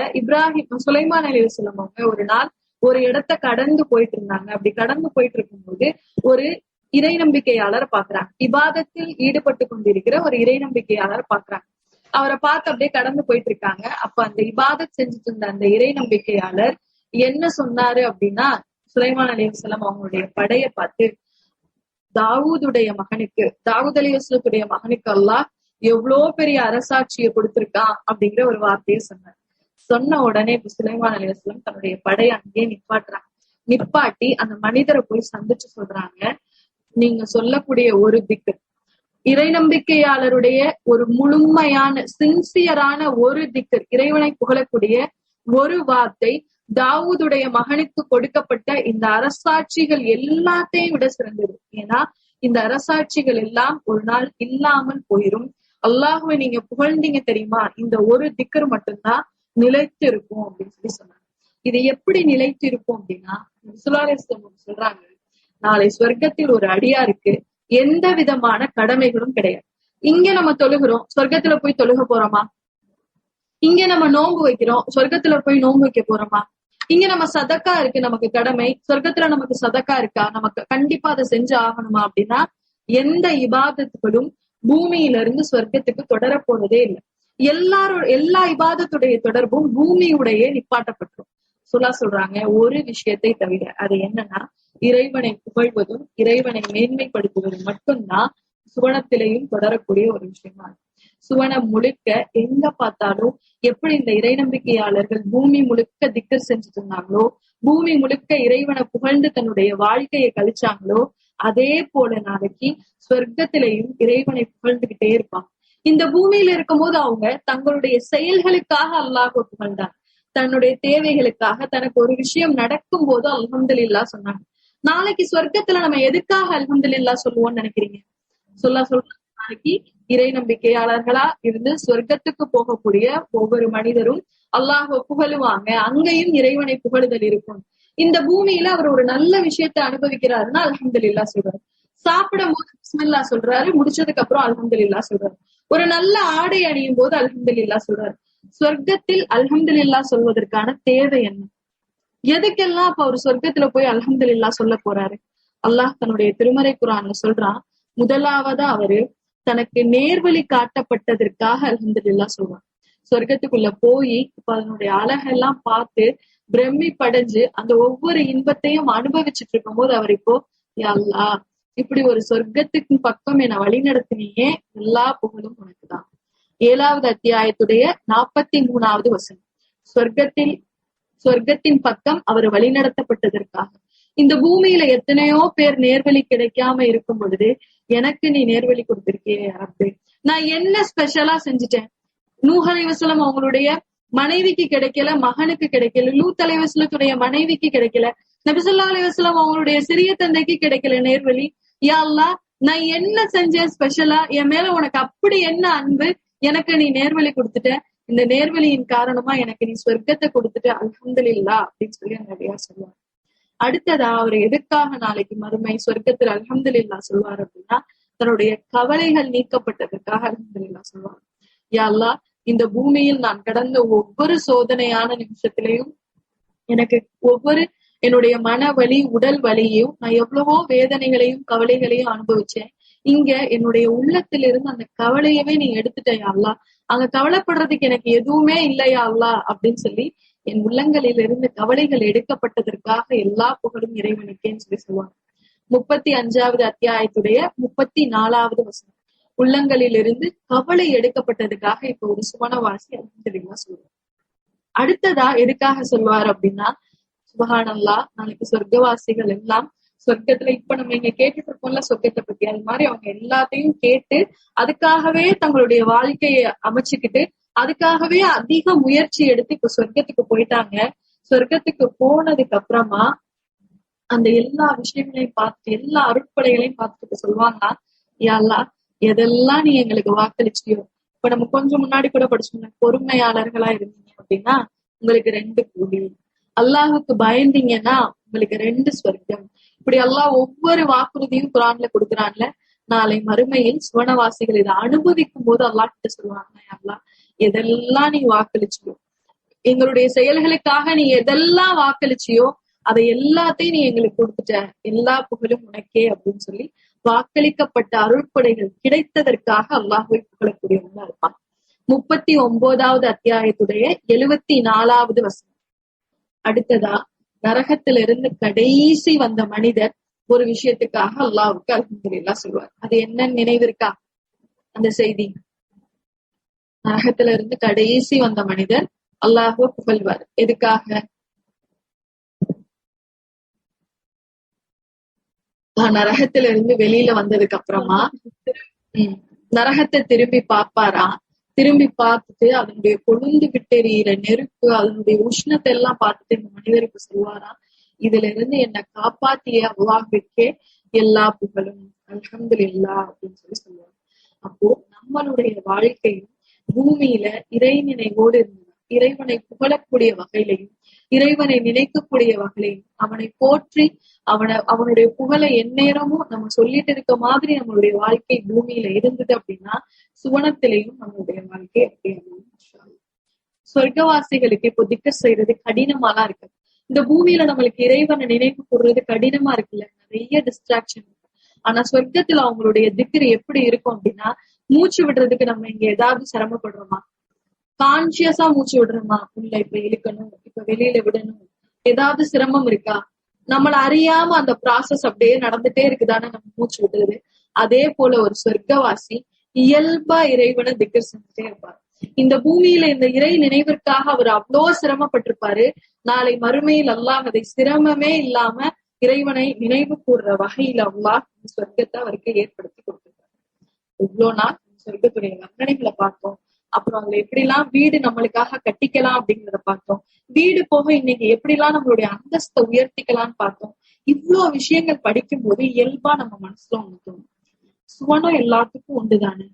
சுலைமான் அலைஹிஸ்ஸலாம் அவங்க ஒரு நாள் ஒரு இடத்த கடந்து போயிட்டு இருந்தாங்க. அப்படி கடந்து போயிட்டு இருக்கும்போது ஒரு இறை நம்பிக்கையாளர் பாக்குறாங்க. இபாதத்தில் ஈடுபட்டு கொண்டிருக்கிற ஒரு இறை நம்பிக்கையாளர் பாக்குறாங்க. அவரை பார்த்து அப்படியே கடந்து போயிட்டு இருக்காங்க. அப்ப அந்த இபாதத் செஞ்சுட்டு இருந்த அந்த இறை நம்பிக்கையாளர் என்ன சொன்னாரு அப்படின்னா, சுலைமான் அலைஹிஸ்ஸலாம் அவங்களுடைய படையை பார்த்து, தாவூத் அலைஹிஸ்ஸலாத்துடைய மகனுக்கு அல்லாஹ் எவ்வளவு பெரிய அரசாட்சியை கொடுத்திருக்கான் அப்படிங்கிற ஒரு வார்த்தையை சொன்னார். சொன்ன உடனே சுலைமான் அலைஹிஸ்ஸலாம் தன்னுடைய படையை அங்கேயே நிப்பாட்டி அந்த மனிதரை போய் சந்திச்சு சொல்றாங்க, நீங்க சொல்லக்கூடிய ஒரு திக்ர், இறை நம்பிக்கையாளருடைய ஒரு முழுமையான சின்சியரான ஒரு திக்ர், இறைவனை புகழக்கூடிய ஒரு வார்த்தை தாவூதுடைய மகனுக்கு கொடுக்கப்பட்ட இந்த அரசாட்சிகள் எல்லாத்தையும் விட சிறந்தது. ஏன்னா இந்த அரசாட்சிகள் எல்லாம் ஒரு நாள் இல்லாமல் போயிரும். அல்லாஹுவை நீங்க புகழ்ந்தீங்க தெரியுமா, இந்த ஒரு திக்ர் மட்டும்தான் நிலைத்து இருக்கும் அப்படின்னு சொன்னாங்க. இது எப்படி நிலைத்து இருக்கும் அப்படின்னா, சொல்றாங்க, நாளை சொர்க்கத்தில் ஒரு அடியாருக்கு எந்த விதமான கடமைகளும் கிடையாது. இங்க நம்ம தொழுகிறோம், சொர்க்கத்துல போய் தொழுக போறோமா? இங்க நம்ம நோன்பு வைக்கிறோம், சொர்க்கத்துல போய் நோன்பு வைக்க போறோமா? இங்க நம்ம சதக்கா இருக்கு, நமக்கு கடமை, சொர்க்கத்துல நமக்கு சதக்கா இருக்கா, நமக்கு கண்டிப்பா அதை செஞ்சு ஆகணுமா அப்படின்னா எந்த இபாதத்துகளும் பூமியில இருந்து சொர்க்கத்துக்கு தொடர போறதே இல்லை. எல்லா இபாதத்துடைய தொடர்பும் பூமியுடைய நிப்பாட்டப்பட்டுரும். சொல்றாங்க ஒரு விஷயத்தை தவிர, அது என்னன்னா இறைவனை புகழ்வதும் இறைவனை மேன்மைப்படுத்துவதும் மட்டும்தான் சுவனத்திலையும் தொடரக்கூடிய ஒரு விஷயமா இருக்கு. சுவனம் முழுக்க எங்க பார்த்தாலும் எப்படி இந்த இறை நம்பிக்கையாளர்கள் பூமி முழுக்க திக்கர் செஞ்சுட்டு இருந்தாங்களோ, பூமி முழுக்க இறைவனை புகழ்ந்து தன்னுடைய வாழ்க்கையை கழிச்சாங்களோ, அதே போல நாளைக்கு சொர்க்கத்திலையும் இறைவனை புகழ்ந்துகிட்டே இருப்பாங்க. இந்த பூமியில இருக்கும் போது அவங்க தங்களுடைய செயல்களுக்காக அல்லாஹ்வை புகழ்ந்தாங்க, தன்னுடைய தேவைகளுக்காக, தனக்கு ஒரு விஷயம் நடக்கும் போது அல்ஹம்துலில்லாஹ் சொன்னாங்க. நாளைக்கு சொர்க்கத்துல நம்ம எதுக்காக அல்ஹம்துலில்லாஹ் சொல்லுவோம்னு நினைக்கிறீங்க? நாளைக்கு இறை நம்பிக்கையாளர்களா இருந்து சொர்க்கத்துக்கு போகக்கூடிய ஒவ்வொரு மனிதரும் அல்லாஹ்வை புகழுவாங்க, அங்கேயும் இறைவனை புகழுதல் இருக்கும். இந்த பூமியில அவர் ஒரு நல்ல விஷயத்தை அனுபவிக்கிறாருன்னா அல்ஹம்துலில்லாஹ் சொல்றாரு, சாப்பிடும் போது பிஸ்மில்லாஹ் சொல்றாரு, முடிச்சதுக்கு அப்புறம் அல்ஹம்துலில்லாஹ் சொல்றாரு, ஒரு நல்ல ஆடை அணியும் போது அல்ஹம்துலில்லாஹ் சொல்றாரு. சொர்க்கத்தில் அல்ஹம்துலில்லாஹ் சொல்வதற்கான தேவை என்ன? எதுக்கெல்லாம் அப்ப அவர் சொர்க்கத்துல போய் அல்ஹம்துலில்லாஹ் சொல்ல போறாரு? அல்லாஹ் தன்னுடைய திருமறை குர்ஆன்ல சொல்றான், முதலாவதா அவரு தனக்கு நேர்வழி காட்டப்பட்டதற்காக அல்ஹம்துலில்லாஹ் சொல்றான். சொர்க்கத்துக்குள்ள போய் இப்ப அதனுடைய அழகெல்லாம் பார்த்து பிரம்மி படைஞ்சு அந்த ஒவ்வொரு இன்பத்தையும் அனுபவிச்சுட்டு இருக்கும் போது அவர் இப்போ யா அல்லாஹ் இப்படி ஒரு சொர்க்கத்துக்கு பக்கம் என வழி நடத்தினியே, எல்லா புகழும் உனக்குதான். 7வது அத்தியாயத்துடைய 43வது வசனம். சொர்க்கத்தின் பக்கம் அவர் வழிநடத்தப்பட்டதற்காக. இந்த பூமியில எத்தனையோ பேர் நேர்வழி கிடைக்காம இருக்கும் பொழுது எனக்கு நீ நேர்வழி கொடுத்திருக்கியே ரப்பே. நான் என்ன ஸ்பெஷலா செஞ்சுட்டேன்? நூஹ் அலைஹிஸ்ஸலாம் அவங்களுடைய மனைவிக்கு கிடைக்கல, மகனுக்கு கிடைக்கல. லூத் அலைஹிஸ்ஸலாத்துடைய மனைவிக்கு கிடைக்கல. நபி ஸல்லல்லாஹு அலைஹி வஸல்லம் அவங்களுடைய சிறிய தந்தைக்கு கிடைக்கல நேர்வழி. யா அல்லாஹ், நான் என்ன செஞ்சேன் ஸ்பெஷலா? என் மேல உனக்கு அப்படி என்ன அன்பு? எனக்கு நீ நேர்வழி கொடுத்துட்ட. இந்த நேர்வழியின் காரணமா எனக்கு நீ சொர்க்கத்தை கொடுத்துட்ட, அல்ஹம்துலில்லாஹ் அப்படின்னு சொல்லி நிறைய சொல்லுவாங்க. அடுத்ததா அவர் எதுக்காக நாளைக்கு மறுமை சொர்க்கத்தில் அல்ஹம்துலில்லாஹ் சொல்வார் அப்படின்னா, தன்னுடைய கவலைகள் நீக்கப்பட்டதற்காக அல்ஹம்துலில்லாஹ் சொல்வார். யா அல்லாஹ், இந்த பூமியில் நான் கடந்த ஒவ்வொரு சோதனையான நிமிஷத்திலையும் எனக்கு ஒவ்வொரு என்னுடைய மன வலி, உடல் வலியையும் நான் எவ்வளவோ வேதனைகளையும் கவலைகளையும் அனுபவிச்சேன். இங்க என்னுடைய உள்ளத்திலிருந்து அந்த கவலையவே நீ எடுத்துட்ட யா அல்லாஹ். அங்க கவலைப்படுறதுக்கு எனக்கு எதுவுமே இல்லையா அல்லாஹ் அப்படின்னு சொல்லி என் உள்ளங்களில் இருந்து கவலைகள் எடுக்கப்பட்டதற்காக எல்லா புகழும் இறைவனுக்கேன்னு சொல்லி சொல்லுவாங்க. 35வது அத்தியாயத்துடைய 34வது வசனம். உள்ளங்களில் இருந்து கவலை எடுக்கப்பட்டதுக்காக இப்ப ஒரு சுவனவாசி அல்ஹம்துலில்லாஹ் சொல்லுவார். அடுத்ததா எதுக்காக சொல்வார் அப்படின்னா, சுப்ஹானல்லாஹ், நாளைக்கு சொர்க்கவாசிகள் எல்லாம் சொர்க்கத்துல இப்ப நம்ம இங்க கேட்டுட்டு இருக்கோம்ல சொர்க்கத்தை பத்தி, அது மாதிரி அவங்க எல்லாத்தையும் கேட்டு அதுக்காகவே தங்களுடைய வாழ்க்கையை அமைச்சுக்கிட்டு அதுக்காகவே அதிக முயற்சி எடுத்து இப்ப சொர்க்கத்துக்கு போயிட்டாங்க. சொர்க்கத்துக்கு போனதுக்கு அப்புறமா அந்த எல்லா விஷயங்களையும் பார்த்து எல்லா அருட்படைகளையும் பார்த்துட்டு சொல்லுவாங்க, யா அல்லாஹ், எதெல்லாம் நீ எங்களுக்கு வாக்களிச்சியோ. இப்ப நம்ம கொஞ்சம் முன்னாடி கூட படிச்சோம்ல, பொறுமையாளர்களா இருந்தீங்க அப்படின்னா உங்களுக்கு 2 கூலி, அல்லாஹுக்கு பயந்தீங்கன்னா உங்களுக்கு 2 சொர்க்கம். இப்படி அல்லாஹ் ஒவ்வொரு வாக்குறுதியும் குரான்ல கொடுக்குறான்ல. நாளை மறுமையில் சுவனவாசிகள் இதை அனுபவிக்கும் போது அல்லாஹ் கிட்ட சொல்லுவாங்க, அல்லாஹ், எதெல்லாம் நீ வாக்களிச்சியோ, எங்களுடைய செயல்களுக்காக நீ எதெல்லாம் வாக்களிச்சியோ அதை எல்லாத்தையும் நீ எங்களுக்கு கொடுத்துட்ட, எல்லா புகழும் உனக்கே அப்படின்னு சொல்லி வாக்களிக்கப்பட்ட அருள்படைகள் கிடைத்ததற்காக அல்லாஹ்வை புகழக்கூடியவங்களா இருப்பான். 39வது அத்தியாயத்துடைய 74வது வசனம். அடுத்ததா நரகத்திலிருந்து கடைசி வந்த மனிதர் ஒரு விஷயத்துக்காக அல்லாஹ்வுக்கு அல்ஹம்துலில்லாஹ் சொல்வார். அது என்னன்னு நினைவு இருக்கா அந்த செய்தி? நரகத்துல இருந்து கடைசி வந்த மனிதர் அல்லாஹ்வை புகழ்வார். எதுக்காக? நரகத்துல இருந்து வெளியில வந்ததுக்கு அப்புறமா நரகத்தை திரும்பி பார்ப்பாரா. திரும்பி பார்த்துட்டு அதனுடைய கொழுந்து விட்டெறிகிற நெருப்பு, அதனுடைய உஷ்ணத்தை எல்லாம் பார்த்துட்டு இந்த மனிதருக்கு சொல்வாரா, இதுல இருந்து என்னை காப்பாத்திய அல்லாஹ்வுக்கே எல்லா புகழும், அல்ஹம்துலில்லாஹ் அப்படின்னு சொல்லி சொல்லுவாங்க. அப்போ நம்மளுடைய வாழ்க்கையும் பூமியில இறை நினைவோடு இருந்தது, இறைவனை புகழக்கூடிய வகையிலையும் இறைவனை நினைக்கக்கூடிய வகையிலையும் அவனை போற்றி அவனுடைய புகழை எந்நேரமும் நம்ம சொல்லிட்டு இருக்க மாதிரி நம்மளுடைய வாழ்க்கை பூமியில இருந்தது அப்படின்னா சுவனத்திலையும் நம்மளுடைய வாழ்க்கை அப்படி சொர்க்கவாசிகளுக்கு இப்போ திக்கர் செய்யறது கடினமாலாம் இருக்கு. இந்த பூமியில நம்மளுக்கு இறைவனை நினைவு கூடுறது கடினமா இருக்குல்ல, நிறைய டிஸ்ட்ராக்ஷன் இருக்கு. ஆனா சொர்க்கத்துல அவங்களுடைய திக்கர் எப்படி இருக்கும் அப்படின்னா, மூச்சு விடுறதுக்கு நம்ம இங்க ஏதாவது சிரமப்படுறோமா? கான்சியஸா மூச்சு விடுறோமா? உள்ள இப்ப இழுக்கணும், இப்ப வெளியில விடணும், ஏதாவது சிரமம் இருக்கா? நம்மள அறியாம அந்த ப்ராசஸ் அப்படியே நடந்துட்டே இருக்குதானே நம்ம மூச்சு விடுறது. அதே போல ஒரு சொர்க்கவாசி இயல்பா இறைவனை திக்கர் செஞ்சுட்டே இருப்பாரு. இந்த பூமியில இந்த இறை நினைவிற்காக அவர் அவ்வளோ சிரமப்பட்டிருப்பாரு. நாளை மறுமையில் அல்லாஹ் அதை சிரமமே இல்லாம இறைவனை நினைவு கூறுற வகையில அல்லாஹ் இந்த சொர்க்கத்தை அவருக்கு ஏற்படுத்தி கொடுத்திருக்காரு. இவ்வளோ நாள் சொர்க்கத்துடைய வர்ணனைகளை பார்த்தோம். அப்புறம் அதுல எப்படிலாம் வீடு நம்மளுக்காக கட்டிக்கலாம் அப்படிங்கிறத பார்த்தோம். வீடு போக இன்னைக்கு எப்படிலாம் நம்மளுடைய அந்தஸ்தை உயர்த்திக்கலாம்னு பார்த்தோம். இவ்வளவு விஷயங்கள் படிக்கும் போது இயல்பா நம்ம மனசுல ஒண்ணு தோணும், சுவனம் எல்லாத்துக்கும் உண்டுதானே,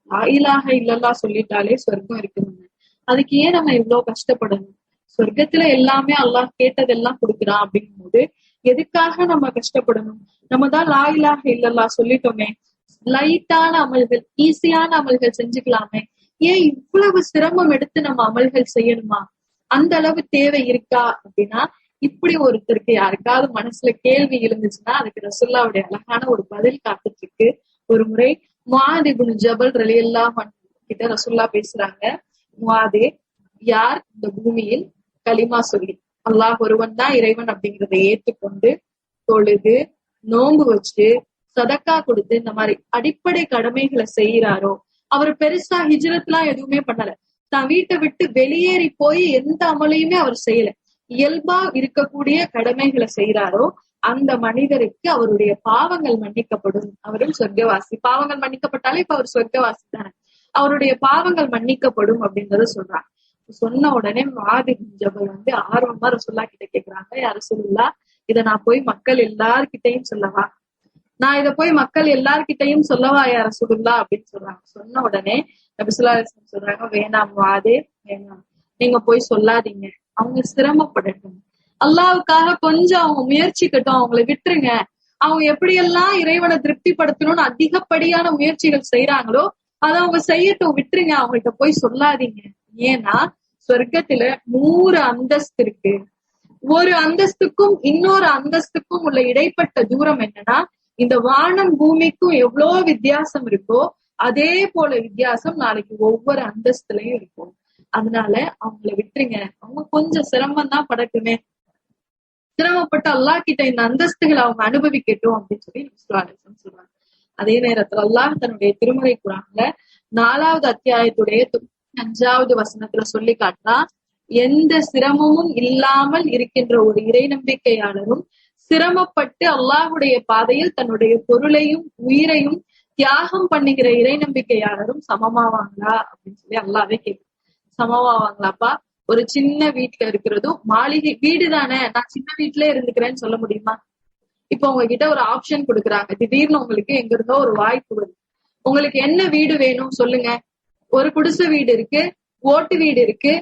லா இலாஹ இல்லல்லாஹ் சொல்லிட்டாலே சொர்க்கம் இருக்குதுங்க. அதுக்கு ஏன் நம்ம இவ்வளவு கஷ்டப்படணும்? சொர்க்கத்துல எல்லாமே அல்லாஹ் கேட்டதெல்லாம் கொடுக்குறான் அப்படிங்கும் போது எதுக்காக நம்ம கஷ்டப்படணும்? நம்ம தான் லா இலாஹ இல்லல்லாஹ் சொல்லிட்டோமே, லைட்டான அமல்கள், ஈஸியான அமல்கள் செஞ்சுக்கலாமே, ஏன் இவ்வளவு சிரமம் எடுத்து நம்ம அமல்கள் செய்யணுமா? அந்த அளவு தேவை இருக்கா அப்படின்னா, இப்படி ஒருத்தருக்கு யாருக்காவது மனசுல கேள்வி இருந்துச்சுன்னா அதுக்கு ரசூலுல்லாஹ்வுடைய அழகான ஒரு பதில் காத்துட்டு இருக்கு. ஒரு முறை முஆத் இப்னு ஜபல் ரலியல்லாஹு அன்ஹு கிட்ட ரசூலுல்லாஹ் பேசுறாங்க, முஆதே, யார் இந்த பூமியில் கலிமா சொல்லி அல்லாஹ் ஒருவன் தான் இறைவன் அப்படிங்கிறத ஏற்றுக்கொண்டு தொழுது நோன்பு வச்சு சதக்கா கொடுத்து இந்த மாதிரி அடிப்படை கடமைகளை செய்யறாரோ, அவர் பெருசா ஹிஜ்ரத்லாம் எதுவுமே பண்ணல. தான் வீட்டை விட்டு வெளியேறி போய் எந்த அமலையுமே அவர் செய்யல. இயல்பா இருக்கக்கூடிய கடமைகளை செய்யறாரோ அந்த மனிதருக்கு அவருடைய பாவங்கள் மன்னிக்கப்படும். அவரும் சொர்க்கவாசி. பாவங்கள் மன்னிக்கப்பட்டாலே இப்ப அவர் சொர்க்கவாசி தானே. அவருடைய பாவங்கள் மன்னிக்கப்படும் அப்படின்றத சொல்றாங்க. சொன்ன உடனே முஆது பின் ஜபல் ஆர்வமா ரசூலுல்லாஹ் கிட்ட கேக்குறாங்க, யா ரசூலுல்லாஹ், இத நான் போய் மக்கள் எல்லார்கிட்டையும் சொல்லவா? நான் இத போய் மக்கள் எல்லார்கிட்டையும் சொல்லவா யா ரசூலுல்லாஹ் அப்படின்னு சொல்றாங்க. சொன்ன உடனே நபி ஸல்லல்லாஹு அலைஹி வஸல்லம் சொல்றாங்க, வேணாம் முஆதே, வேணாம், நீங்க போய் சொல்லாதீங்க. அவங்க சிரமப்படட்டும், அல்லாஹ்வுக்காக கொஞ்சம் அவங்க முயற்சிக்கட்டும், அவங்களை விட்டுருங்க. அவங்க எப்படியெல்லாம் இறைவனை திருப்திப்படுத்தணும்னு அதிகப்படியான முயற்சிகள் செய்யறாங்களோ அதை அவங்க செய்யட்டும், விட்டுருங்க, அவங்கள்ட்ட போய் சொல்லாதீங்க. ஏன்னா சொர்க்கத்துல 100 அந்தஸ்து இருக்கு. ஒரு அந்தஸ்துக்கும் இன்னொரு அந்தஸ்துக்கும் உள்ள இடைப்பட்ட தூரம் என்னன்னா, இந்த வானம் பூமிக்கும் எவ்வளவு வித்தியாசம் இருக்கோ அதே போல வித்தியாசம் நாளைக்கு ஒவ்வொரு அந்தஸ்துலயும் இருக்கும். அதனால அவங்களை விட்டுருங்க, அவங்க கொஞ்சம் சிரமம் தான் படட்டுமே, சிரமப்பட்டு அல்லாஹ் கிட்ட இந்த அந்தஸ்துகளை அவங்க அனுபவிக்கட்டும் அப்படின்னு சொல்லி சொல்றாங்க. அதே நேரத்துல அல்லாஹ் தன்னுடைய திருமறை குர்ஆன்ல 4வது அத்தியாயத்துடைய 5வது வசனத்துல சொல்லி காட்டா, எந்த சிரமமும் இல்லாமல் இருக்கின்ற ஒரு இறை நம்பிக்கையாளரும் சிரமப்பட்டு அல்லாஹுடைய பாதையில் தன்னுடைய பொருளையும் உயிரையும் தியாகம் பண்ணுகிற இறை நம்பிக்கையாளரும் சமமாவாங்களா அப்படின்னு சொல்லி அல்லாவே கேட்கு. சமமாவாங்களாப்பா? ஒரு சின்ன வீட்டுல இருக்கிறதும் மாளிகை வீடு தானே, நான் சின்ன வீட்டுல இருந்துக்கிறேன்னு சொல்ல முடியுமா? இப்ப உங்ககிட்ட ஒரு ஆப்ஷன் கொடுக்குறாங்க, திடீர்னு உங்களுக்கு எங்க இருந்தோ ஒரு வாய்ப்பு வருது, உங்களுக்கு என்ன வீடு வேணும் சொல்லுங்க. ஒரு குடிசை வீடு இருக்கு, ஓட்டு வீடு இருக்கு,